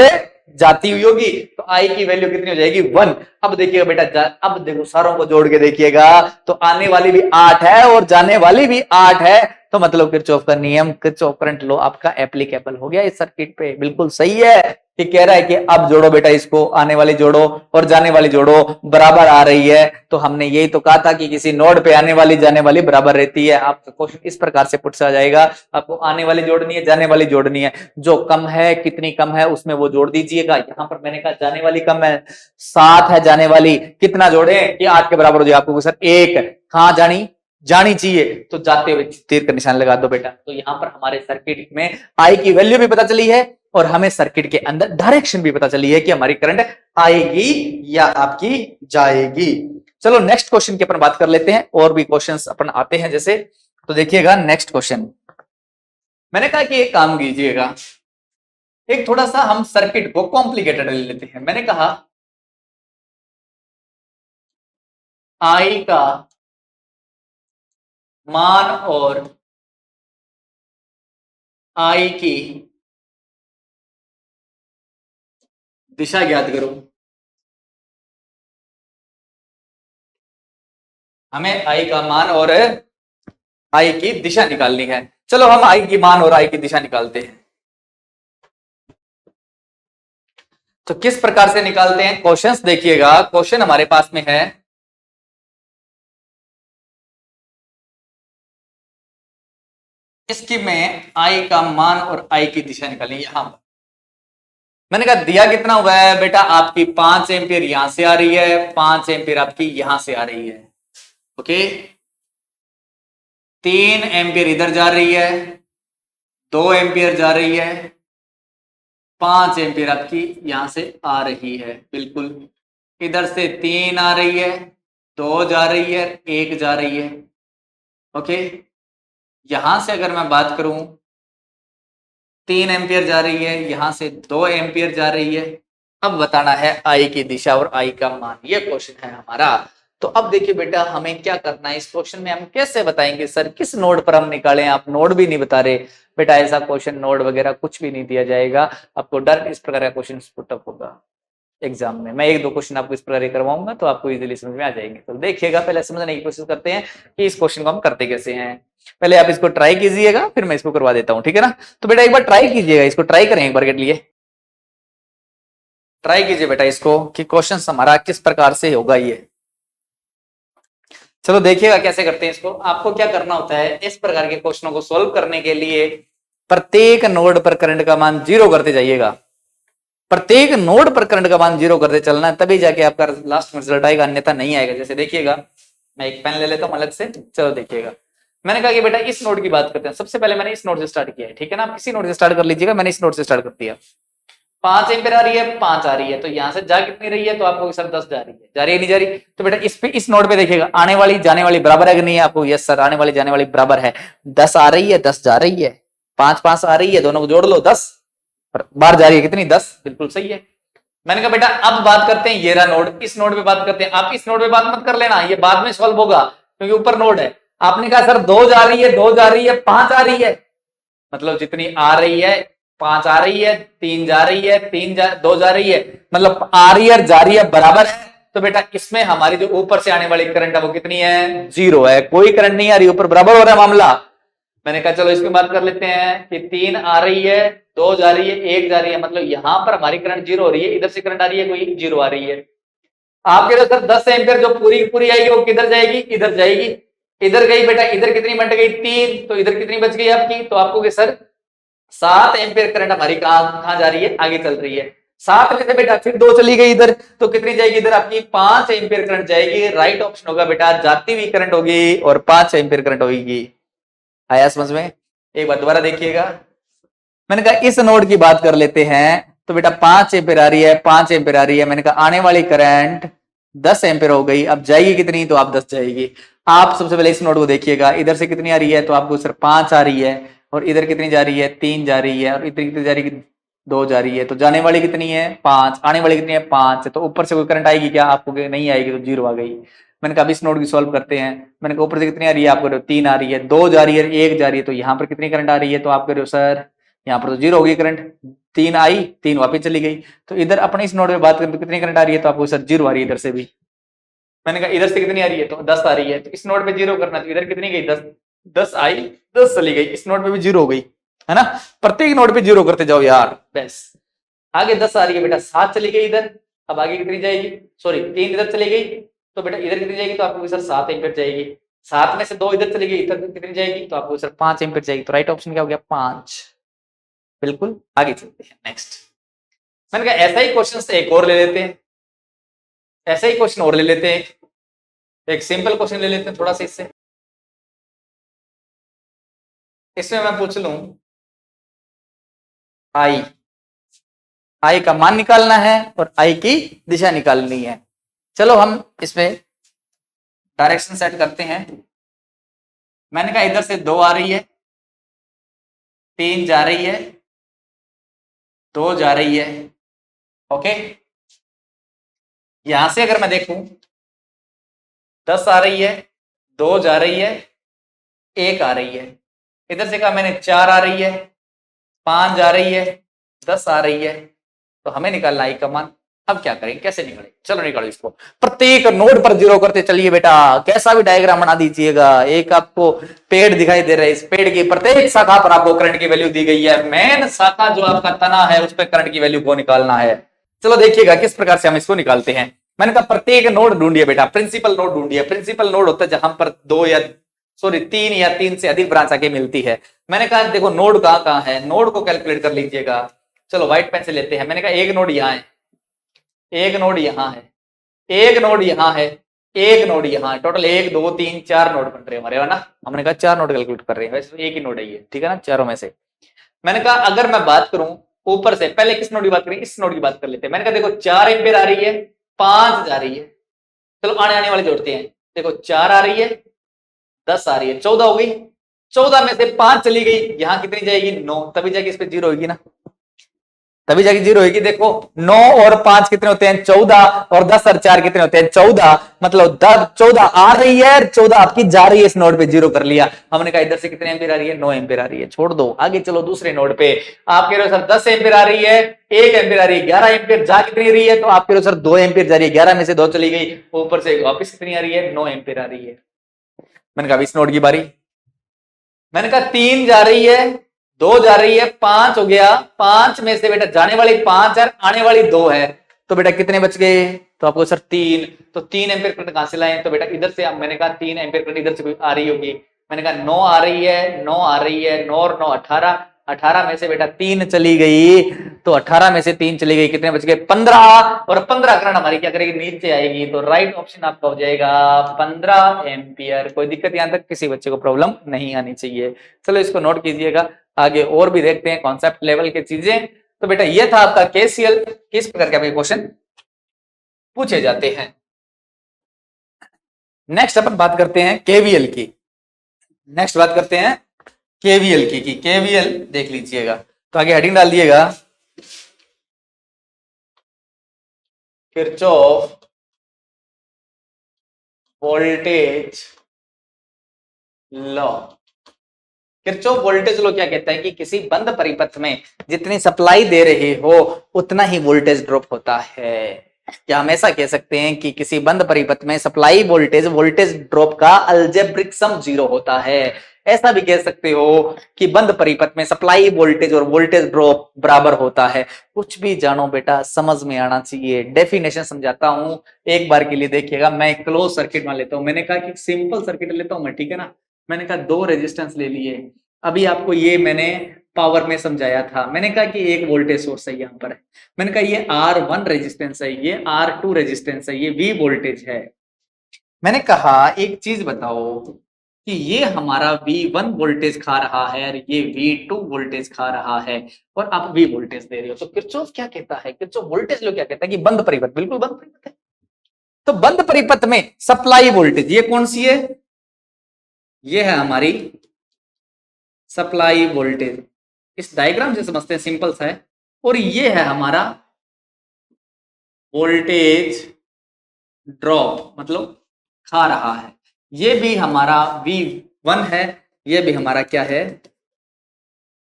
जाती हुई होगी, तो आई की वैल्यू कितनी हो जाएगी 1। अब देखिएगा बेटा, अब देखो सारों को जोड़ के देखिएगा, तो आने वाली भी 8 है और जाने वाली भी 8 है, तो मतलब किरचॉफ का नियम, किरचॉफ करंट लॉ आपका एप्लीकेबल हो गया इस सर्किट पे। बिल्कुल सही है कि कह रहा है कि अब जोड़ो बेटा, इसको आने वाली जोड़ो और जाने वाली जोड़ो, बराबर आ रही है। तो हमने यही तो कहा था कि किसी नोड पे आने वाली जाने वाली बराबर रहती है। आपका क्वेश्चन इस प्रकार से पूछा जाएगा, आपको आने वाली जोड़नी है, जाने वाली जोड़नी है, जो कम है, कितनी कम है उसमें वो जोड़ दीजिएगा। यहां पर मैंने कहा जाने वाली कम है, 7 है जाने वाली, कितना जोड़े कि 8 के बराबर हो जाए। आपको सर 1 कहां जानी चाहिए, तो जाते हुए तीर का निशान लगा दो बेटा। तो यहां पर हमारे सर्किट में आई की वैल्यू भी पता चली है और हमें सर्किट के अंदर डायरेक्शन भी पता चली है कि हमारी करंट आएगी या आपकी जाएगी। चलो नेक्स्ट क्वेश्चन की अपन बात कर लेते हैं, और भी क्वेश्चंस अपन आते हैं जैसे। तो देखिएगा नेक्स्ट क्वेश्चन, मैंने कहा कि एक काम कीजिएगा, एक थोड़ा सा हम सर्किट को कॉम्प्लिकेटेड ले लेते हैं। मैंने कहा आई का मान और आई की दिशा ज्ञात करो। हमें आई का मान और आई की दिशा निकालनी है। चलो हम आई की मान और आई की दिशा निकालते हैं। तो किस प्रकार से निकालते हैं, क्वेश्चंस देखिएगा। क्वेश्चन हमारे पास में है, इसकी में आई का मान और आई की दिशा निकालनी है। यहां पर मैंने कहा दिया कितना हुआ है बेटा, आपकी 5 एम्पियर यहां से आ रही है, 5 एम्पियर आपकी यहां से आ रही है, ओके। 3 एम्पियर इधर जा रही है, 2 एम्पियर जा रही है, 5 एम्पियर आपकी यहां से आ रही है। बिल्कुल, इधर से 3 आ रही है, 2 जा रही है, 1 जा रही है, ओके। यहां से अगर मैं बात करूं, 3 एम्पियर जा रही है, यहां से 2 एम्पियर जा रही है। अब बताना है आई की दिशा और आई का मान, ये क्वेश्चन है हमारा। तो अब देखिए बेटा, हमें क्या करना है इस क्वेश्चन में, हम कैसे बताएंगे सर किस नोड पर हम निकालें। आप नोड भी नहीं बता रहे बेटा, ऐसा क्वेश्चन नोड वगैरह कुछ भी नहीं दिया जाएगा आपको, डर इस प्रकार का क्वेश्चन पुटअप होगा एग्जाम में। मैं 1-2 क्वेश्चन आपको इस प्रकार करवाऊंगा तो आपको इजीली समझ में आ जाएंगे। तो देखिएगा, पहले समझने की कोशिश करते हैं कि इस क्वेश्चन को हम करते कैसे हैं। पहले आप इसको ट्राई कीजिएगा, फिर मैं इसको करवा देता हूं, ठीक है ना। तो बेटा एक बार ट्राई कीजिएगा, इसको ट्राई करें एक बार के लिए, ट्राई कीजिए बेटा इसको कि क्वेश्चन हमारा किस प्रकार से होगा ये। चलो देखिएगा कैसे करते हैं इसको। आपको क्या करना होता है, इस प्रकार के क्वेश्चनों को सोल्व करने के लिए प्रत्येक नोड पर करंट का मान 0 करते जाइएगा। प्रत्येक नोड पर करंट का मान 0 करते चलना है, तभी जाके आपका लास्ट में रिजल्ट आएगा, अन्यथा नहीं आएगा। जैसे देखिएगा, मैं एक पेन ले लेता हूं अलग से। चलो देखिएगा, मैंने कहा कि बेटा इस नोड की बात करते हैं। सबसे पहले मैंने इस नोड से स्टार्ट किया है, ठीक है ना। आप किसी नोड से स्टार्ट कर लीजिएगा, मैंने इस नोड से स्टार्ट कर दिया। 5 एम्पियर आ रही है, 5 आ रही है, तो यहां से जा कितनी रही है, तो आपको सर 10 जा रही है, जा रही है नहीं जा रही। तो बेटा इस नोड पे देखिएगा, आने वाली जाने वाली बराबर है कि नहीं है, आपको यस सर आने वाली जाने वाली बराबर है। 10 आ रही है, 10 जा रही है, 5 आ रही है, दोनों को जोड़ लो 10 बार जा रही है कितनी, 10। बिल्कुल सही है। मैंने कहा बेटा अब बात करते हैं ये रहा नोड, इस नोड पे बात करते हैं। आप इस नोड पे बात मत कर लेना, ये बाद में सॉल्व होगा क्योंकि ऊपर नोड है। आपने कहा सर 2 जा रही है, 2 जा रही है, 5 आ रही है, मतलब जितनी आ रही है 5 आ रही है, 3 जा रही है, 2 जा रही है, मतलब आ रही है जा रही है बराबर है। तो बेटा इसमें हमारी जो ऊपर से आने वाली करंट है वो कितनी है, 0 है, कोई करंट नहीं आ रही, ऊपर बराबर हो रहा है मामला। मैंने कहा चलो इसकी बात कर लेते हैं कि 3 आ रही है, 2 जा रही है, 1 जा रही है, मतलब यहां पर हमारी करंट 0 हो रही है, इधर से करंट आ रही है कोई 0 आ रही है। आप कह रहे हो सर 10 एम्पियर जो पूरी पूरी आएगी वो किधर जाएगी, इधर जाएगी। इधर गई बेटा, इधर कितनी बट गई 3, तो इधर कितनी बच गई आपकी, तो आपको सर 7 एम्पियर करंट हमारी कहां जा रही है, आगे चल रही है। 7 में से बेटा फिर 2 चली गई इधर, तो कितनी जाएगी इधर आपकी 5 एम्पीयर करंट जाएगी। राइट ऑप्शन होगा बेटा, जाती हुई करंट होगी और 5 एम्पीयर करंट होगी। आया समझ में? एक बार दोबारा देखिएगा। मैंने कहा इस नोड की बात कर लेते हैं, तो बेटा 5 एम्पीयर आ रही है, 5 एम्पीयर आ रही है। मैंने कहा आने वाली करंट 10 एम्पीयर हो गई। अब जाएगी कितनी? तो आप 10 जाएगी। आप सबसे पहले इस नोड को देखिएगा, इधर से कितनी आ रही है? तो आपको सर 5 आ रही है, और इधर कितनी जा रही है? 3 जा रही है, और इधर कितनी जा रही है? 2 जा रही है। तो जाने वाली कितनी है? 5, आने वाली कितनी है? 5। तो ऊपर से कोई करंट आएगी क्या? आपको नहीं आएगी, तो 0 आ गई। मैंने कहा अब इस नोड की सॉल्व करते हैं। मैंने कहा ऊपर से कितनी आ रही है? आपको 3 आ रही है, 2 जा रही है, 1 जा रही है। तो यहाँ पर कितनी करंट आ रही है? तो आप कह रहे हो सर यहाँ पर तो 0 होगी करंट। 3 आई, 3 वापस चली गई। तो इधर अपने इस नोड में बात करें तो कितनी करंट आ रही है? तो आपको सर 0 आ रही है इधर से भी। मैंने कहा इधर से कितनी आ रही है? तो 10 आ रही है। तो इस नोड पे 0 करना, तो इधर कितनी गई? 10। 10 आई, 10 चली गई। इस नोड पे भी 0 हो गई, है ना? प्रत्येक नोड पे 0 करते जाओ यार, बस। आगे 10 आ रही है बेटा, 7 चली गई इधर। अब आगे कितनी जाएगी? सॉरी 3 इधर चली गई, तो बेटा इधर कितनी जाएगी? तो आपको सर 7 एम्पीयर जाएगी। 7 में से 2 इधर चली गई, इधर कितनी जाएगी? तो आपको सर 5 एम्पीयर जाएगी। तो राइट ऑप्शन क्या हो गया? 5। बिल्कुल। आगे चलते हैं नेक्स्ट। मैंने कहा ऐसा ही क्वेश्चन एक और ले लेते हैं, ऐसा ही क्वेश्चन और ले लेते हैं। एक सिंपल क्वेश्चन ले लेते हैं थोड़ा सा इससे। इसमें मैं पूछ लूं आई, आई का मान निकालना है और आई की दिशा निकालनी है। चलो हम इसमें डायरेक्शन सेट करते हैं। मैंने कहा इधर से 2 आ रही है, 3 जा रही है, 2 जा रही है। ओके, यहां से अगर मैं देखूं 10 आ रही है, 2 जा रही है, 1 आ रही है। इधर से कहा मैंने 4 आ रही है, 5 जा रही है, 10 आ रही है। तो हमें निकालना आई का मान। अब क्या करें, कैसे निकालें? चलो निकालो इसको। प्रत्येक नोड पर 0 करते चलिए बेटा। कैसा भी डायग्राम बना दीजिएगा। एक आपको पेड़ दिखाई दे रहा है, इस पेड़ की प्रत्येक शाखा पर आपको करंट की वैल्यू दी गई है। मेन शाखा जो आपका तना है उस पर करंट की वैल्यू को निकालना है। चलो देखिएगा किस प्रकार से हम इसको निकालते हैं। मैंने कहा प्रत्येक नोड ढूंढिए बेटा, प्रिंसिपल नोड ढूंढिए। प्रिंसिपल नोड होता है जहां पर 3 या 3 से अधिक ब्रांच आके मिलती है। मैंने कहा देखो नोड कहां है, नोड को कैलकुलेट कर लीजिएगा। चलो व्हाइट पेन से लेते हैं। मैंने कहा एक नोड यहां है, एक नोड यहां है, एक नोड यहां है, एक नोड यहां है। टोटल 1 2 3 4 नोड बन रहे हैं हमारे, है ना? हमने कहा 4 नोड कैलकुलेट कर रहे हैं, वैसे एक ही नोड है ये, ठीक है ना, चारों में से। मैंने कहा अगर मैं बात करूं ऊपर से, पहले किस नोड की बात करें? इस नोड की बात कर लेते हैं। मैंने कहा देखो 4 एम्पीयर आ रही है, 5 जा रही है। चलो आने आने वाले जोड़ते हैं। देखो 4 आ रही है, 10 आ रही है, 14 हो गई। 14 में से 5 चली गई, यहां कितनी जाएगी? 9। तभी जाके इस पे 0 होगी ना, तभी जाके 0 होगी। देखो 9 और 5 कितने होते हैं? 14। और 10 और 4 कितने होते हैं? 14। मतलब 14 आ रही है, 14 आपकी जा रही है। इस नोड पे 0 कर लिया। हमने कहा इधर से कितने एम्पीयर आ रही है? 9 एम्पीयर आ रही है, छोड़ दो। आगे चलो दूसरे नोड पे। आप कह रहे हो सर 10 एम्पीयर आ रही है, 1 एम्पीयर आ रही है, 11 एम्पीयर जा कितनी रही है? तो आप कह रहे हो सर 2 एम्पीयर जा रही है, 11 में से 2 चली गई, ऊपर से वापिस कितनी आ रही है? 9 एम्पीयर आ रही है। मैंने कहा इस नोड की बारी। मैंने कहा 3 जा रही है, 2 जा रही है, 5 हो गया। 5 में से बेटा जाने वाली 5 है, आने वाली 2 है। तो बेटा कितने बच गए? तो आपको सर 3। तो 3 एम्पीयर करंट कहां से लाए? तो बेटा इधर से। मैंने कहा 3 एम्पीयर करंट इधर से आ रही होगी। मैंने कहा 9 आ रही है, 9 आ रही है, 9 और 9 18। 18 में से बेटा 3 चली गई, तो 18 में से 3 चली गई, कितने बच गए? 15। और 15 करंट हमारी क्या करेगी? नीचे आएगी। तो राइट ऑप्शन आपका हो जाएगा 15 एम्पियर। कोई दिक्कत यहां तक किसी बच्चे को प्रॉब्लम नहीं आनी चाहिए। चलो इसको नोट कीजिएगा। आगे और भी देखते हैं कॉन्सेप्ट लेवल की चीजें। तो बेटा ये था आपका केसीएल, किस प्रकार के आपके क्वेश्चन पूछे जाते हैं। नेक्स्ट अपन बात करते हैं केवीएल की। नेक्स्ट बात करते हैं केवीएल की केवीएल देख लीजिएगा। तो आगे हेडिंग डाल दिएगा Kirchhoff voltage law. Kirchhoff voltage law क्या कहता है कि किसी बंद परिपथ में जितनी सप्लाई दे रहे हो उतना ही वोल्टेज ड्रॉप होता है। या हम ऐसा कह सकते हैं कि किसी बंद परिपथ में सप्लाई वोल्टेज ड्रॉप का अलजेब्रिक सम 0 होता है। ऐसा भी कह सकते हो कि बंद परिपथ में सप्लाई वोल्टेज और वोल्टेज ड्रॉप बराबर होता है। कुछ भी जानो बेटा, समझ में आना चाहिए। डेफिनेशन समझाता हूं, एक बार के लिए देखिएगा। मैं क्लोज सर्किट मान लेता हूं। मैंने कहा कि सिंपल सर्किट लेता हूं मैं, ठीक है ना। मैंने कहा 2 रेजिस्टेंस ले लिए। अभी आपको ये मैंने पावर में समझाया था। मैंने कहा कि एक वोल्टेज सोर्स है यहाँ पर, मैंने कहा ये R1 रेजिस्टेंस है, ये R2 रेजिस्टेंस है, ये V वोल्टेज है। मैंने कहा एक चीज बताओ कि ये हमारा V1 वोल्टेज खा रहा है और ये V2 वोल्टेज खा रहा है और आप V वोल्टेज दे रहे हो, तो किरचॉफ क्या कहता है, किरचॉफ वोल्टेज लो क्या कहता है कि बंद परिपथ, बिल्कुल बंद परिपथ है। तो बंद परिपथ में सप्लाई वोल्टेज ये कौन सी है, ये है हमारी सप्लाई वोल्टेज। इस डायग्राम से समझते हैं, सिंपल सा है। और ये है हमारा वोल्टेज ड्रॉप, मतलब खा रहा है। ये भी हमारा V1 है, ये भी हमारा क्या है,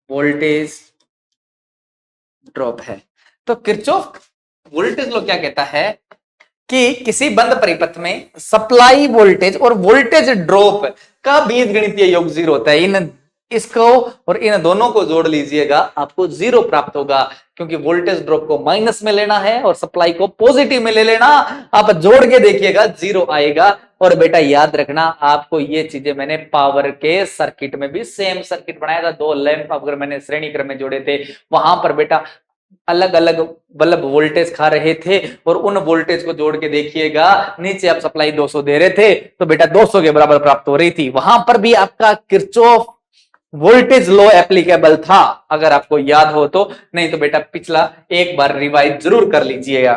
वोल्टेज ड्रॉप है। तो किरचॉफ वोल्टेज लॉ क्या कहता है कि किसी बंद परिपथ में सप्लाई वोल्टेज और वोल्टेज ड्रॉप का बीजगणितीय योग 0 होता है। इन इसको और इन दोनों को जोड़ लीजिएगा, आपको 0 प्राप्त होगा, क्योंकि वोल्टेज ड्रॉप को माइनस में लेना है और सप्लाई को पॉजिटिव में ले लेना। आप जोड़ के देखिएगा 0 आएगा। और बेटा याद रखना, आपको ये चीजें मैंने पावर के सर्किट में भी सेम सर्किट बनाया था। 2 लैंप अगर मैंने श्रेणी क्रम में जोड़े थे, वहां पर बेटा अलग अलग बल्ब वोल्टेज खा रहे थे और उन वोल्टेज को जोड़ के देखिएगा, नीचे आप सप्लाई 200 दे रहे थे तो बेटा 200 के बराबर प्राप्त हो रही थी। वहां पर भी आपका किरचॉफ वोल्टेज लॉ एप्लीकेबल था, अगर आपको याद हो तो। नहीं तो बेटा पिछला एक बार रिवाइज जरूर कर लीजिएगा।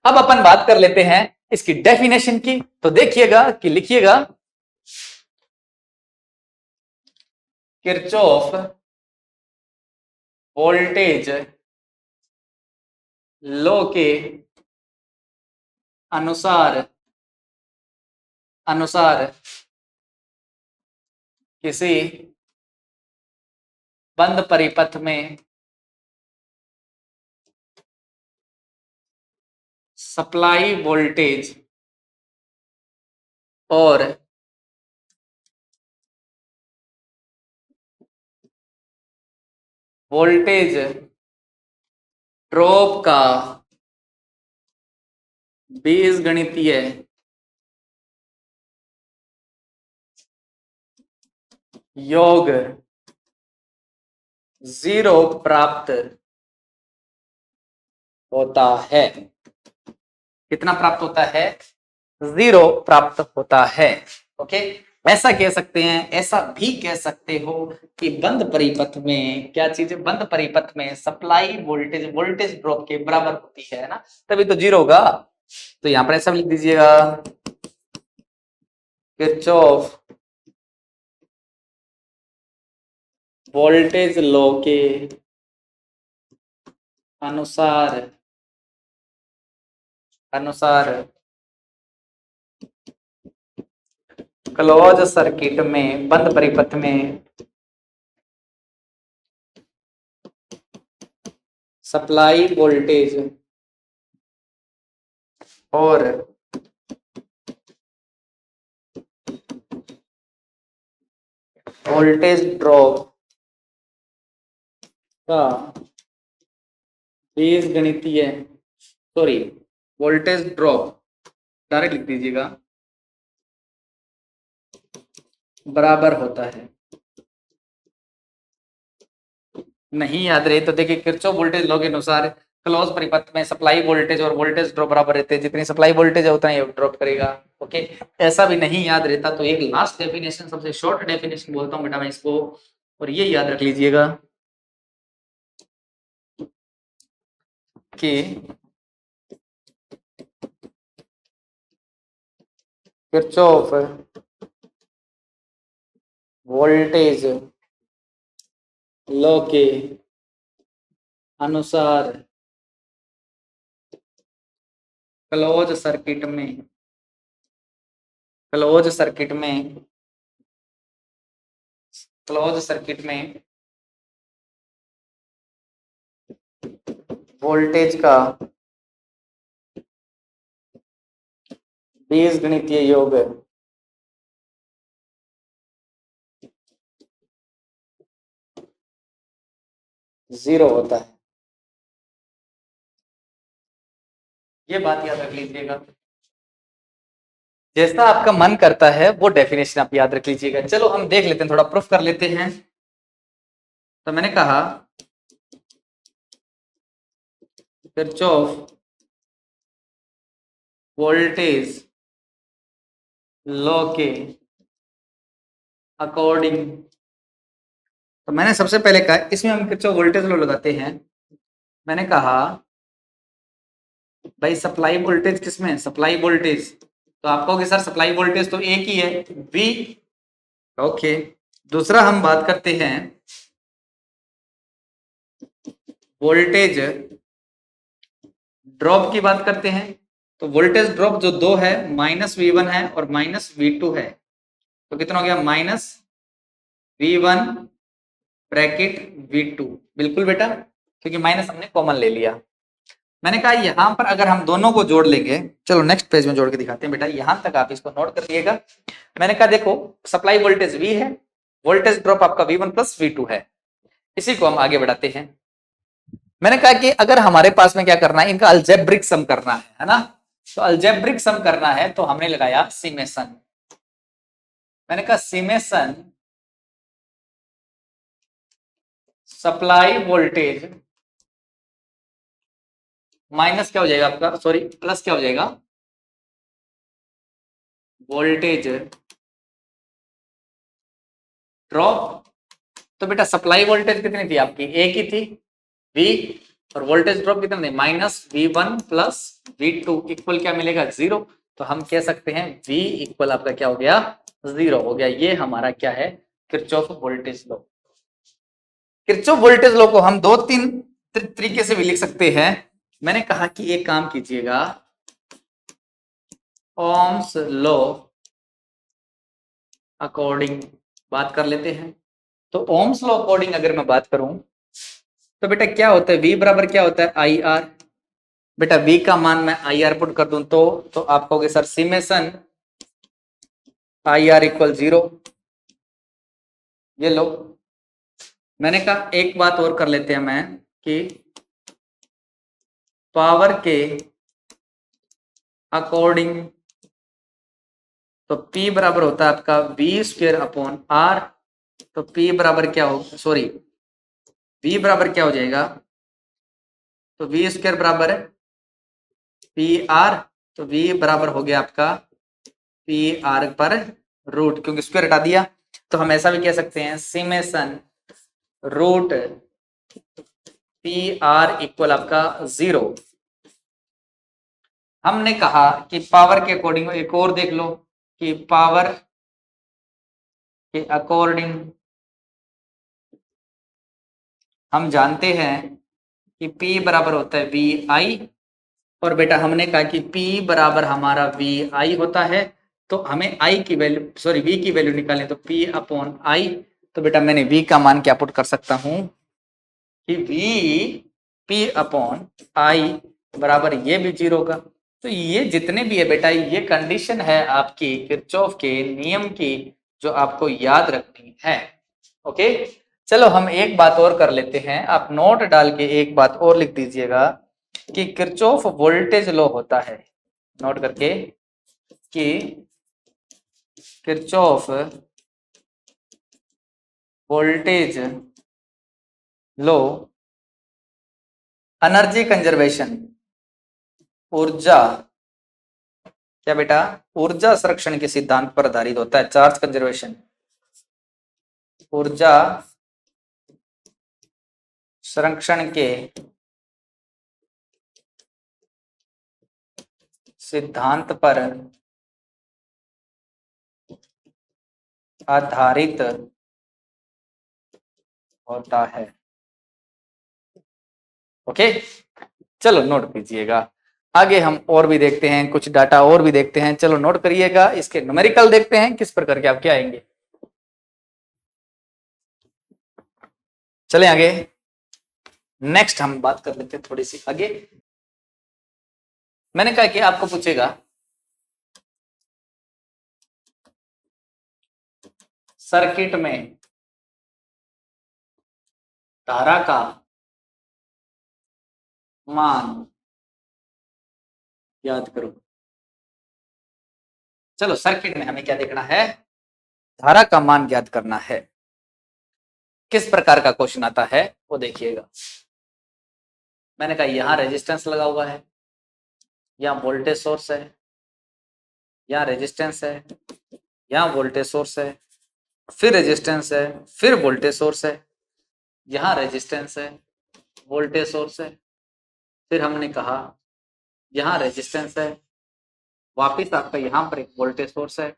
अब अपन बात कर लेते हैं इसकी डेफिनेशन की। तो देखिएगा कि लिखिएगा, किरचॉफ वोल्टेज लॉ के अनुसार किसी बंद परिपथ में सप्लाई वोल्टेज और वोल्टेज ड्रॉप का बीजगणितीय योग 0 प्राप्त होता है। कितना प्राप्त होता है, 0 प्राप्त होता है। ओके, ऐसा कह सकते हैं, ऐसा भी कह सकते हो कि बंद परिपथ में क्या चीज है, बंद परिपथ में सप्लाई वोल्टेज वोल्टेज ड्रॉप के बराबर होती है ना, तभी तो 0 होगा। तो यहां पर ऐसा लिख दीजिएगा, किरचॉफ वोल्टेज लॉ के अनुसार क्लोज सर्किट में बंद परिपथ में सप्लाई वोल्टेज और वोल्टेज ड्रॉप का बीजगणितीय वोल्टेज ड्रॉप डायरेक्ट लिख दीजिएगा, बराबर होता है। नहीं याद रहे तो देखिए, किरचॉफ वोल्टेज लॉ के अनुसार क्लोज परिपथ में सप्लाई वोल्टेज और वोल्टेज ड्रॉप बराबर रहते हैं, जितनी सप्लाई वोल्टेज है उतना ही ड्रॉप करेगा। ओके, ऐसा भी नहीं याद रहता तो एक लास्ट डेफिनेशन, सबसे शॉर्ट डेफिनेशन बोलता हूं बेटा मैं इसको, और ये याद रख लीजिएगा कि किरचॉफ वोल्टेज लॉ के अनुसार क्लोज सर्किट में वोल्टेज का बीजगणितीय योग 0 होता है। ये बात याद रख लीजिएगा, जैसा आपका मन करता है वो डेफिनेशन आप याद रख लीजिएगा। चलो हम देख लेते हैं, थोड़ा प्रूफ कर लेते हैं। तो मैंने कहा किरचॉफ वोल्टेज लॉ के अकॉर्डिंग, तो मैंने सबसे पहले कहा इसमें हम किरचॉफ वोल्टेज लॉ लगाते हैं। मैंने कहा भाई सप्लाई वोल्टेज किसमें, सप्लाई वोल्टेज, तो आप कहोगे सर सप्लाई वोल्टेज तो एक ही है V। ओके, दूसरा हम बात करते हैं वोल्टेज ड्रॉप की बात करते हैं। तो वोल्टेज ड्रॉप जो दो है -V1 है और -V2 है, तो कितना हो गया -V1 ब्रैकेट V2। बिल्कुल बेटा, क्योंकि माइनस हमने कॉमन ले लिया। मैंने कहा यहां पर अगर हम दोनों को जोड़ लेंगे, चलो नेक्स्ट पेज में जोड़ के दिखाते हैं बेटा, यहां तक आप इसको नोट कर लिएगा। मैंने कहा देखो सप्लाई वोल्टेज V है, वोल्टेज ड्रॉप आपका V1 प्लस V2 है। इसी को हम आगे बढ़ाते हैं। मैंने कहा कि अगर हमारे पास में क्या करना है, इनका अलजेब्रिक सम करना है ना, तो अलजेब्रिक सम करना है तो हमने लगाया सिमेशन। मैंने कहा सिमेशन सप्लाई वोल्टेज माइनस क्या हो जाएगा आपका, सॉरी प्लस क्या हो जाएगा वोल्टेज ड्रॉप। तो बेटा सप्लाई वोल्टेज कितनी थी आपकी, एक ही थी V, और वोल्टेज ड्रॉप कितना थी -V1 प्लस V2 इक्वल क्या मिलेगा 0। तो हम कह सकते हैं V इक्वल आपका क्या हो गया 0 हो गया। ये हमारा क्या है Kirchhoff voltage law. Kirchhoff voltage law को हम दो तीन तरीके से भी लिख सकते हैं। मैंने कहा कि एक काम कीजिएगा, ओम्स लॉ अकॉर्डिंग बात कर लेते हैं। तो ओम्स लॉ अकॉर्डिंग अगर मैं बात करूं तो बेटा क्या होता है, V बराबर क्या होता है IR। बेटा V का मान मैं IR पुट कर दूं तो आप कहोगे सर सिमेशन IR इक्वल 0। ये लो, मैंने कहा एक बात और कर लेते हैं मैं कि पावर के अकॉर्डिंग तो P बराबर होता है आपका V² अपॉन R। तो P बराबर क्या हो, सॉरी V बराबर क्या हो जाएगा, तो V² बराबर है PR। तो V बराबर हो गया आपका PR पर रूट, क्योंकि स्क्वायर हटा दिया। तो हम ऐसा भी कह सकते हैं सिमेशन रूट PR इक्वल आपका 0। हमने कहा कि पावर के अकॉर्डिंग एक और देख लो कि पावर के अकॉर्डिंग हम जानते हैं कि P बराबर होता है VI। और बेटा हमने कहा कि P बराबर हमारा VI होता है, तो हमें I की वैल्यू, सॉरी V की वैल्यू निकालें तो P अपॉन I। तो बेटा मैंने V का मान क्या पुट कर सकता हूं कि V P अपॉन I बराबर ये भी 0 होगा। तो ये जितने भी है बेटा ये कंडीशन है आपकी किरचॉफ के नियम की जो आपको याद रखनी है। ओके, चलो हम एक बात और कर लेते हैं, आप नोट डाल के एक बात और लिख दीजिएगा कि किरचॉफ वोल्टेज लॉ होता है, नोट करके कि Kirchhoff voltage law energy conservation, ऊर्जा क्या बेटा ऊर्जा संरक्षण के सिद्धांत पर आधारित होता है। चार्ज कंजर्वेशन, ऊर्जा संरक्षण के सिद्धांत पर आधारित होता है। ओके, चलो नोट कीजिएगा। आगे हम और भी देखते हैं, कुछ डाटा और भी देखते हैं, चलो नोट करिएगा। इसके न्यूमेरिकल देखते हैं किस प्रकार के आपके आएंगे। चलें आगे, नेक्स्ट हम बात कर लेते हैं थोड़ी सी आगे। मैंने कहा कि आपको पूछेगा सर्किट में धारा का मान याद करो। चलो सर्किट में हमें क्या देखना है, धारा का मान ज्ञात करना है। किस प्रकार का क्वेश्चन आता है वो देखिएगा। मैंने कहा यहां रेजिस्टेंस लगा हुआ है, यहां वोल्टेज सोर्स है, यहां रेजिस्टेंस है, यहां वोल्टेज सोर्स है, फिर रेजिस्टेंस है, फिर वोल्टेज सोर्स है, यहां रेजिस्टेंस है, वोल्टेज सोर्स है, फिर हमने कहा यहां रेजिस्टेंस है, वापिस आपका यहां पर एक वोल्टेज सोर्स है,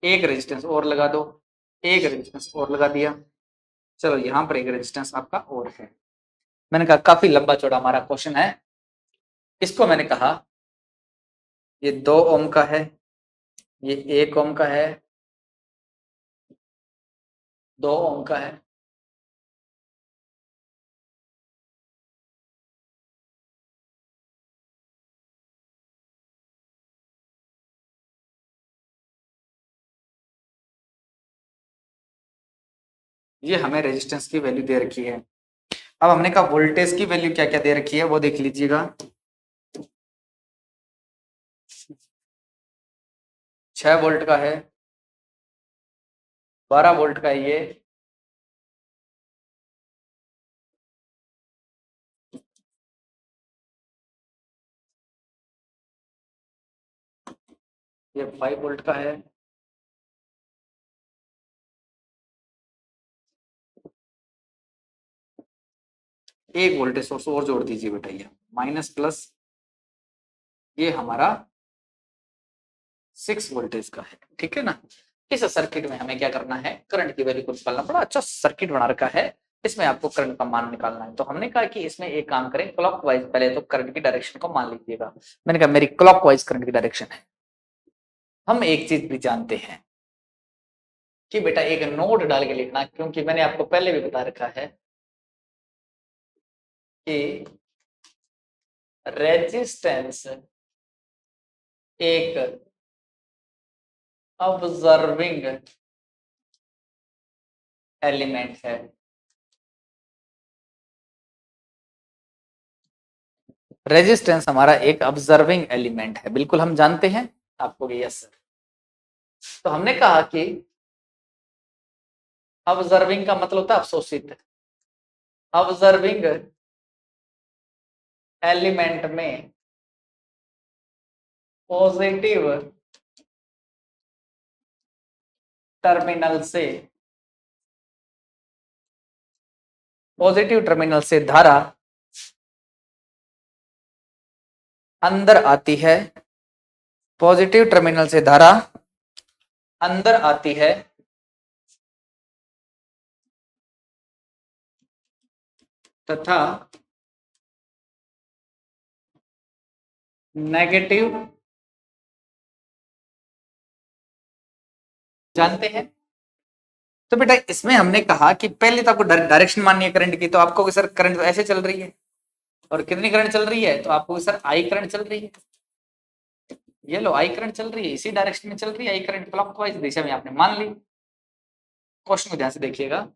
एक रेजिस्टेंस और लगा दो, एक रेजिस्टेंस और लगा दिया, चलो यहां पर एक रेजिस्टेंस आपका और है। मैंने कहा काफी लंबा चौड़ा हमारा क्वेश्चन है। इसको मैंने कहा ये 2 ओम का है, ये 1 ओम का है, 2 ओम का है, ये हमें रेजिस्टेंस की वैल्यू दे रखी है। अब हमने कहा वोल्टेज की वैल्यू क्या क्या दे रखी है वो देख लीजिएगा। 6 वोल्ट का है, 12 वोल्ट का है, ये 5 वोल्ट का है, एक वोल्टेज सोर्स और जोड़ दीजिए बेटा, ये माइनस प्लस, ये हमारा 6 वोल्टेज का है, ठीक है ना। इस सर्किट में हमें क्या करना है, करंट की वैल्यू को निकालना। बड़ा अच्छा सर्किट बना रखा है, इसमें आपको करंट का मान निकालना है। तो हमने कहा कि इसमें एक काम करें, क्लॉकवाइज पहले तो करंट की डायरेक्शन को मान लीजिएगा। मैंने कहा मेरी क्लॉकवाइज करंट की डायरेक्शन है। हम एक चीज भी जानते हैं कि बेटा एक नोड डाल के लिखना, क्योंकि मैंने आपको पहले भी बता रखा है कि रेजिस्टेंस एक ऑब्जर्विंग एलिमेंट है। रेजिस्टेंस हमारा एक ऑब्जर्विंग एलिमेंट है, बिल्कुल हम जानते हैं। आपको यस सर। तो हमने कहा कि ऑब्जर्विंग का मतलब होता है अवशोषित। ऑब्जर्विंग एलिमेंट में पॉजिटिव टर्मिनल से, पॉजिटिव टर्मिनल से धारा अंदर आती है, पॉजिटिव टर्मिनल से धारा अंदर आती है तथा नेगेटिव, जानते हैं। तो बेटा इसमें हमने कहा कि पहले तो आपको डायरेक्शन माननी है करंट की, तो आपको सर करंट तो ऐसे चल रही है, और कितनी करंट चल रही है, तो आपको सर आई करंट चल रही है। ये लो आई करंट चल रही है, इसी डायरेक्शन में चल रही है आई करंट, क्लॉकवाइज दिशा में आपने मान ली। क्वेश्चन को ध्यान से देखिएगा।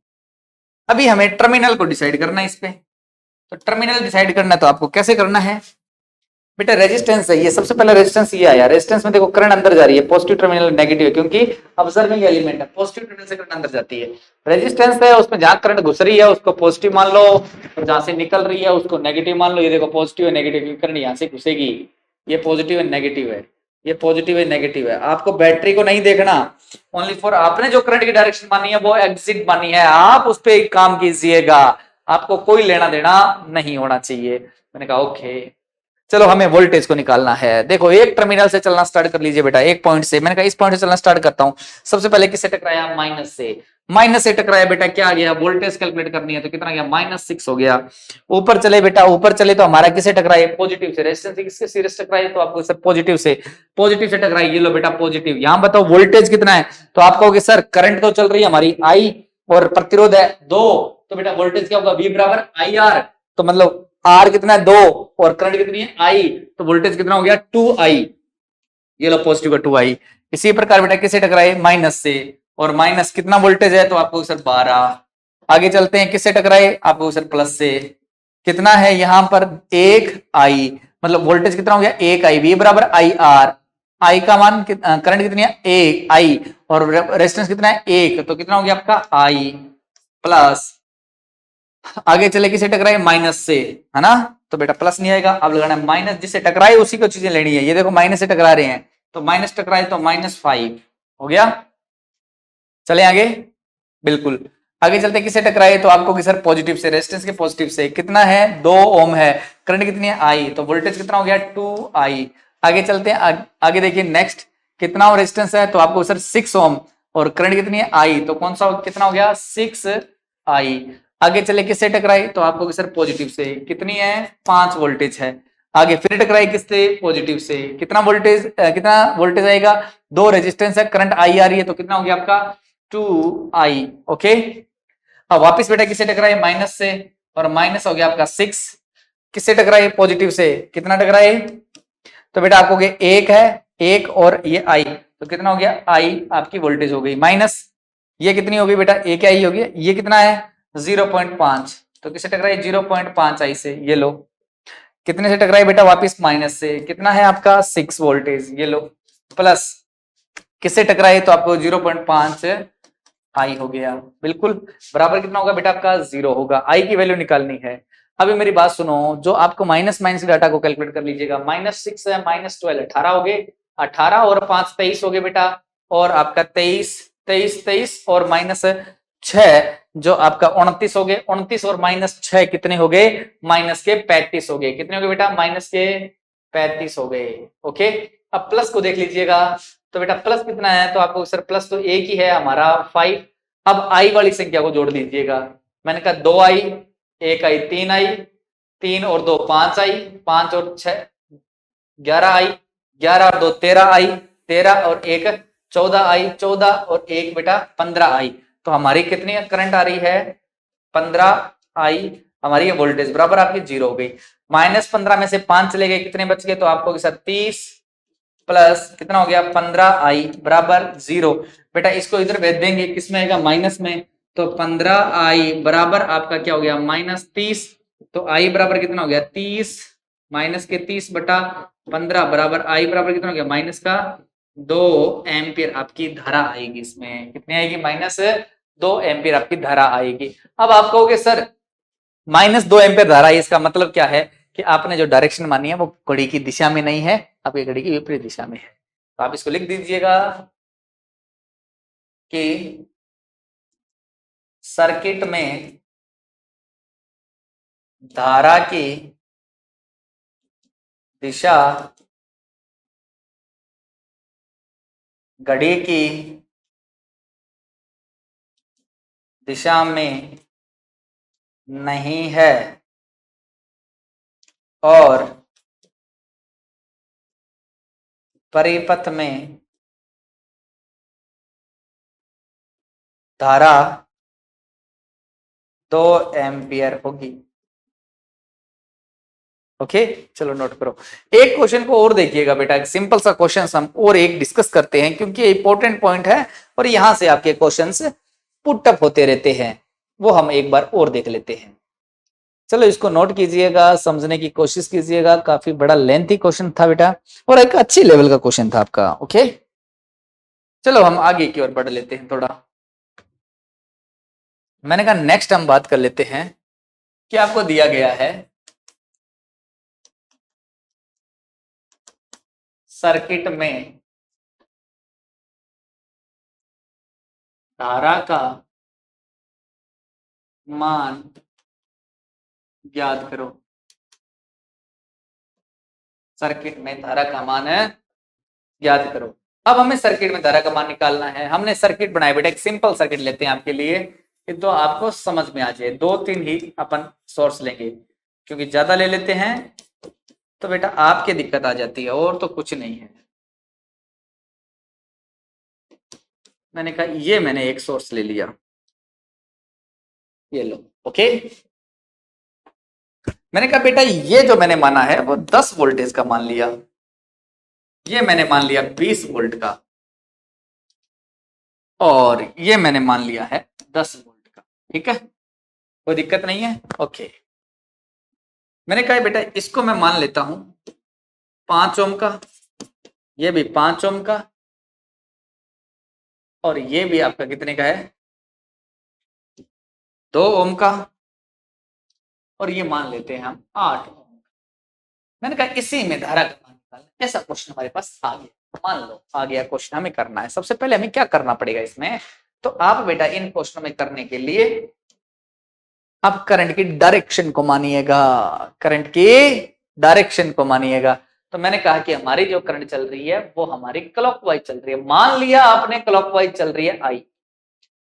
अभी हमें टर्मिनल को डिसाइड करना है इस पे। तो टर्मिनल डिसाइड करना है तो आपको कैसे करना है बेटा, रेजिस्टेंस है ये, सबसे पहले रेजिस्टेंस ये आया। रेजिस्टेंस में देखो करंट अंदर जा रही है, पॉजिटिव टर्मिनल नेगेटिव है, क्योंकि ऑब्जर्विंग एलिमेंट है, पॉजिटिव टर्मिनल से करंट अंदर जाती है। रेजिस्टेंस है उसमें जहां करंट घुस रही है उसको पॉजिटिव मान लो, और जहां से निकल रही है उसको नेगेटिव मान लो। ये देखो पॉजिटिव है नेगेटिव, करंट यहां से घुसेगी, ये पॉजिटिव है नेगेटिव है, ये पॉजिटिव है नेगेटिव है। आपको बैटरी को नहीं देखना, ओनली फॉर आपने जो करंट की डायरेक्शन मानी है वो एग्जिट मानी है, आप उस पर काम कीजिएगा, आपको कोई लेना देना नहीं होना चाहिए। मैंने कहा ओके। चलो हमें वोल्टेज को निकालना है। देखो एक टर्मिनल से चलना स्टार्ट कर लीजिए बेटा, एक पॉइंट से। मैंने कहा इस पॉइंट से चलना स्टार्ट करता हूं। सबसे पहले किससे टकराया, माइनस से। माइनस से टकराया बेटा, क्या आ गया, वोल्टेज कैलकुलेट करनी है तो कितना गया, -6 हो गया। ऊपर चले बेटा, ऊपर चले तो हमारा किसे टकराए, पॉजिटिव से। रेजिस्टेंस किसके सीरीज टकराए, तो आपको सर पॉजिटिव से, पॉजिटिव से टकराई। ये लो बेटा पॉजिटिव। यहां बताओ वोल्टेज कितना है, तो आप कहोगे सर करंट तो चल रही है हमारी आई, और प्रतिरोध है 2, तो बेटा वोल्टेज क्या होगा, V बराबर IR। तो मतलब आर कितना है 2, और करंट कितनी है I, तो वोल्टेज कितना हो गया 2I। ये लो पॉजिटिव का 2I। इसी प्रकार बेटा किसे टकराए, माइनस से, और माइनस कितना वोल्टेज है, तो आपको सर 12। आगे चलते हैं, किससे टकराए, आपको सर प्लस से। कितना है यहां पर 1I, मतलब वोल्टेज कितना हो गया 1I, V बराबर IR। आई का मान करंट कितनी है 1I, और रेजिस्टेंस कितना है 1, तो कितना हो गया आपका I प्लस आगे चले किसे टकराए, माइनस से, है ना, तो बेटा प्लस नहीं आएगा, अब लगाना है माइनस, जिससे टकराए उसी को चीजें लेनी है। ये देखो माइनस से टकरा रहे हैं, तो माइनस टकराए तो -5 हो गया। चले आगे, बिल्कुल आगे चलते, किसे टकराए तो आपको कि सर पॉजिटिव से, रेजिस्टेंस के पॉजिटिव से। कितना है, 2 ओम है, करंट कितनी है, आई, तो वोल्टेज कितना हो गया, 2I। आगे चलते हैं, आगे देखिए नेक्स्ट, कितना रेजिस्टेंस है तो आपको सर 6 ओम, और करंट कितनी है, आई, तो कौन सा कितना हो गया, 6I। आगे चले किससे टकराई तो आपको सर पॉजिटिव से, कितनी है, 5 वोल्टेज है। आगे फिर टकराई किससे, पॉजिटिव से, कितना वोल्टेज आएगा, 2 रेजिस्टेंस है, करंट आई आ रही है, तो कितना हो गया आपका 2I। ओके, अब वापिस बेटा किससे टकराए, माइनस से, और माइनस हो गया आपका 6, किससे टकराए, पॉजिटिव से, कितना टकराए, तो बेटा आपको एक है, एक और ये आई, तो कितना हो गया, आई आपकी वोल्टेज हो गई, माइनस ये कितनी हो गई बेटा, एक आई हो गया, ये कितना है 0.5, तो किससे टकराई, 0.5I से, ये लो। कितने से टकराई बेटा, वापिस माइनस से, कितना है आपका 6 वोल्टेज, ये लो, प्लस किससे टकराई तो आपको 0.5I हो गया, बिल्कुल बराबर कितना होगा बेटा आपका 0 होगा। आई की वैल्यू निकालनी है। अभी मेरी बात सुनो, जो आपको माइनस माइनस डाटा को कैलकुलेट कर लीजिएगा, -6 है, -12 18 हो गए, 18 और 5 23 हो गए बेटा, और आपका 23 और -6 जो आपका 29 हो गए, 29 और -6 कितने हो गए, माइनस के 35 हो गए, कितने हो गए बेटा, माइनस के 35 हो गए। ओके, अब प्लस को देख लीजिएगा, तो बेटा प्लस कितना है तो आपको सर प्लस तो एक ही है हमारा 5। अब आई वाली संख्या को जोड़ दीजिएगा, मैंने कहा 2I, 1I 3I, 3 और 2 5I, 5 और 6 11I, 11 और 2 13I, 13 और 1 14I, 14 और 1 बेटा 15I। तो हमारी कितनी करंट आ रही है, 15I हमारी वोल्टेज बराबर आपकी 0 हो गई। -15 में से 5 चले गए, कितने बच गए तो आपको सर 30 प्लस कितना हो गया 15I बराबर 0। बेटा इसको इधर भेज देंगे, किसमें आएगा, माइनस में, तो 15I बराबर आपका क्या हो गया, -30, तो I बराबर कितना हो गया 30, माइनस के 30 बटा 15 बराबर I बराबर कितना हो गया, माइनस का 2 एम्पियर आपकी धारा आएगी, इसमें कितनी आएगी, -2 एम्पियर आपकी धारा आएगी। अब आप कहोगे सर -2 एम्पियर धारा है, इसका मतलब क्या है कि आपने जो डायरेक्शन मानी है वो घड़ी की दिशा में नहीं है, आपकी घड़ी की विपरीत दिशा में है। तो आप इसको लिख दीजिएगा कि सर्किट में धारा की दिशा घड़ी की दिशा में नहीं है और परिपथ में धारा 2 एम्पियर होगी। ओके, चलो नोट करो। एक क्वेश्चन को और देखिएगा बेटा, एक सिंपल सा क्वेश्चन हम और एक डिस्कस करते हैं, क्योंकि ये इंपॉर्टेंट पॉइंट है और यहां से आपके क्वेश्चंस पुट अप होते रहते हैं, वो हम एक बार और देख लेते हैं। चलो इसको नोट कीजिएगा, समझने की कोशिश कीजिएगा, काफी बड़ा लेंथी क्वेश्चन था बेटा, और एक अच्छी लेवल का क्वेश्चन था आपका। ओके, चलो हम आगे की ओर बढ़ लेते हैं थोड़ा। मैंने कहा नेक्स्ट हम बात कर लेते हैं कि आपको दिया गया है सर्किट में धारा का मान ज्ञात करो। सर्किट में धारा का मान है ज्ञात करो। अब हमें सर्किट में धारा का मान निकालना है। हमने सर्किट बनाया बेटा, एक सिंपल सर्किट लेते हैं आपके लिए, तो आपको समझ में आ जाए। 2-3 ही अपन सोर्स लेंगे, क्योंकि ज्यादा ले लेते हैं तो बेटा आपके दिक्कत आ जाती है, और तो कुछ नहीं है। मैंने कहा ये मैंने एक सोर्स ले लिया, ये लो। ओके, मैंने कहा बेटा ये जो मैंने माना है वो 10 वोल्टेज का मान लिया, ये मैंने मान लिया 20 वोल्ट का, और ये मैंने मान लिया है 10 वोल्ट का। ठीक है, कोई दिक्कत नहीं है। ओके, मैंने कहा बेटा इसको मैं मान लेता हूं 5 ओम का, ये भी 5 ओम का, और ये भी आपका कितने का है 2 ओम का, और ये मान लेते हैं हम 8 ओम। मैंने कहा इसी में धारा का मान निकालना। ऐसा क्वेश्चन हमारे पास आ गया, मान लो आ गया क्वेश्चन, हमें करना है। सबसे पहले हमें क्या करना पड़ेगा इसमें, तो आप बेटा इन क्वेश्चन में करने के लिए आप करंट की डायरेक्शन को मानिएगा, करंट की डायरेक्शन को मानिएगा। तो मैंने कहा कि हमारी जो करंट चल रही है वो हमारी क्लॉकवाइज चल रही है। मान लिया आपने क्लॉकवाइज चल रही है आई,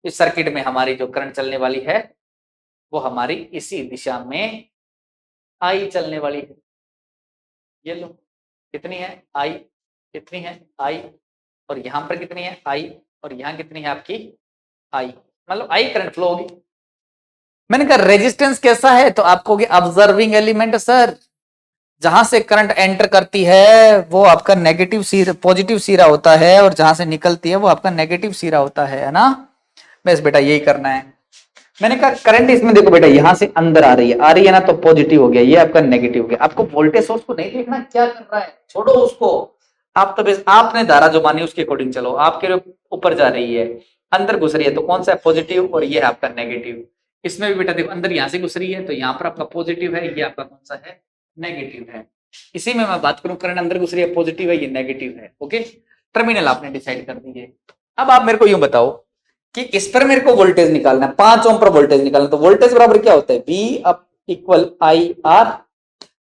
इस सर्किट में हमारी जो करंट चलने वाली है वो हमारी इसी दिशा में आई चलने वाली है। ये लो कितनी है आई, कितनी है आई, और यहां पर कितनी है आई, और यहां कितनी है आपकी आई, मतलब आई करंट फ्लो होगी। मैंने कहा रेजिस्टेंस कैसा है, तो आपको ऑब्जर्विंग एलिमेंट सर, जहां से करंट एंटर करती है वो आपका नेगेटिव सिरा, पॉजिटिव सिरा होता है, और जहां से निकलती है वो आपका नेगेटिव सिरा होता है ना। बस बेटा यही करना है। मैंने कहा करंट इसमें देखो बेटा यहां से अंदर आ रही है ना, तो पॉजिटिव हो गया, ये आपका नेगेटिव हो गया। आपको वोल्टेज सोर्स को नहीं देखना क्या कर रहा है, छोड़ो उसको, आप तो बस आपने धारा जो मानी उसके अकॉर्डिंग चलो। आपके ऊपर जा रही है, अंदर घुस रही है, तो कौन सा है पॉजिटिव, और ये है आपका नेगेटिव। इसमें भी बेटा देखो अंदर यहां से घुस रही है, तो यहाँ पर आपका पॉजिटिव है, ये आपका कौन सा है नेगेटिव है। इसी में मैं बात करूं करंट अंदर घुस रही है, पॉजिटिव है, ये नेगेटिव है। ओके, टर्मिनल आपने डिसाइड कर दिए। अब आप मेरे को यूं बताओ कि इस पर मेरे को वोल्टेज निकालना है, 5 ओम पर वोल्टेज निकालना। तो वोल्टेज बराबर क्या होता है, V up equal I R.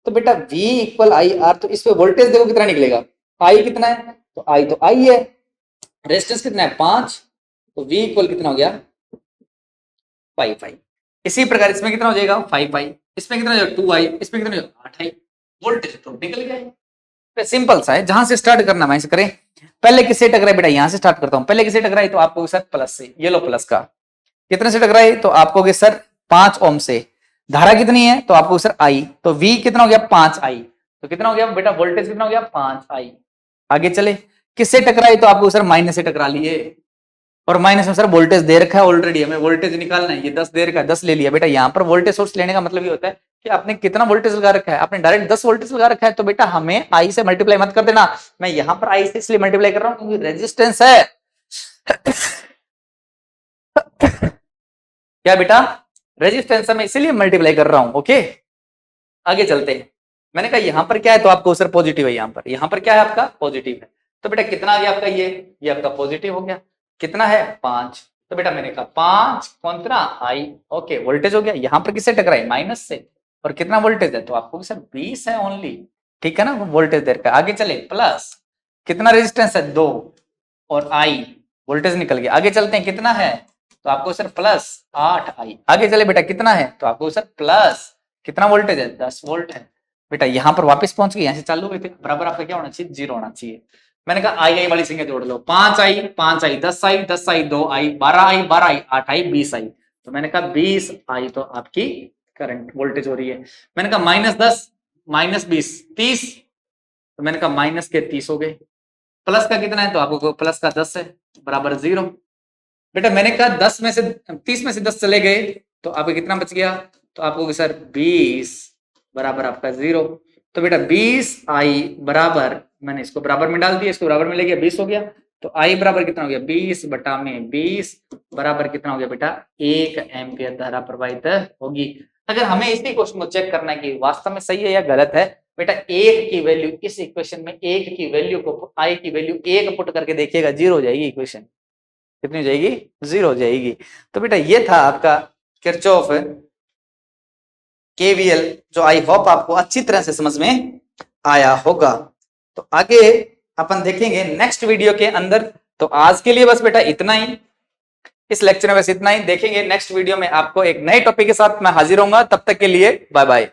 तो बेटा V इक्वल आई आर, तो इस पे वोल्टेज देखो कितना निकलेगा, आई कितना है, तो आई है, रेजिस्टेंस कितना है 5, तो V इक्वल कितना हो गया 5 इसी प्रकार इसमें कितना हो जाएगा 5 इसमें कितना हो जाएगा 2i, इसमें कितना हो जाएगा 8i। वोल्टेज तो निकल गया। सिंपल सा है, जहां से स्टार्ट करना वहीं से करें। पहले किससे टकराए बेटा, यहां से स्टार्ट करता हूं। पहले किससे टकराई, तो आपको सर प्लस से, ये लो प्लस का। कितने से टकराई, तो आपको सर 5 ओम से। धारा कितनी है, तो आपको सर आई, तो V कितना हो गया 5i, तो कितना हो गया बेटा वोल्टेज कितना हो गया 5i। आगे चले, किससे टकराई, तो आपको सर माइनस से टकरा लिए, और माइनस में सर वोल्टेज दे रखा है ऑलरेडी, हमें वोल्टेज निकालना है, ये 10 दे रखा है, 10 ले लिया। बेटा यहाँ पर वोल्टेज सोर्स लेने का मतलब ये होता है कि आपने कितना वोल्टेज लगा रखा है, आपने डायरेक्ट 10 वोल्टेज लगा रखा है, तो बेटा हमें आई से मल्टीप्लाई मत कर देना। मैं यहां पर आई से इसलिए मल्टीप्लाई कर रहा हूं क्योंकि रेजिस्टेंस है क्या बेटा, रेजिस्टेंस में इसीलिए मल्टीप्लाई कर रहा हूं। ओके, आगे चलते हैं। मैंने कहा यहां पर क्या है, तो आपको सर पॉजिटिव है, यहां पर क्या है आपका पॉजिटिव है। तो बेटा कितना आ गया आपका, ये आपका पॉजिटिव हो गया, कितना है 5। तो बेटा मैंने कहा 5 कौन सा आई, ओके वोल्टेज हो गया। यहां पर किससे टकराई, माइनस से, और कितना वोल्टेज है, तो आपको सर 20 है ओनली, ठीक है ना, वोल्टेज देर का। आगे चले, प्लस कितना रेजिस्टेंस है 2, और आई वोल्टेज निकल गया। आगे चलते हैं, कितना है, तो आपको सर प्लस 8i। आगे चले बेटा कितना है, तो आपको सर प्लस कितना वोल्टेज है 10 वोल्ट है। बेटा यहां पर वापस पहुंच गए, यहां से चालू हुए थे, बराबर आपका क्या होना चाहिए 0 होना चाहिए। मैंने कहा आई वाली संख्या जोड़ लो, 5i 5i 10i 10i 2i 12i 12i 8i 20i। तो मैंने कहा 20i तो आपकी करंट वोल्टेज हो रही है। मैंने कहा -10 -20 30, तो मैंने कहा माइनस के 30 हो गए। प्लस का कितना है, तो आपको प्लस का 10 है, बराबर 0। बेटा मैंने कहा 10 में से 30 में से 10 चले गए, तो आपको कितना बच गया, तो आपको सर 20 बराबर आपका 0। तो बेटा 20i बराबर, मैंने इसको बराबर में डाल दिया, इसको बराबर में ले गया 20 हो गया। तो i बराबर कितना हो गया 20 बटा में 20 बराबर कितना हो गया बेटा 1 एम्पियर धारा प्रवाहित होगी। अगर हमें इसी क्वेश्चन को चेक करना है कि वास्तव में सही है या गलत है, बेटा 1 की वैल्यू इस इक्वेशन में, 1 की वैल्यू को i की वैल्यू 1 पुट करके देखिएगा, 0 हो जाएगी इक्वेशन। कितनी हो जाएगी 0 हो जाएगी। तो बेटा ये था आपका किरचॉफ केवीएल, जो आई होप आपको अच्छी तरह से समझ में आया होगा। तो आगे अपन देखेंगे नेक्स्ट वीडियो के अंदर। तो आज के लिए बस बेटा इतना ही, इस लेक्चर में बस इतना ही। देखेंगे नेक्स्ट वीडियो में आपको एक नए टॉपिक के साथ मैं हाजिर होऊंगा। तब तक के लिए बाय बाय।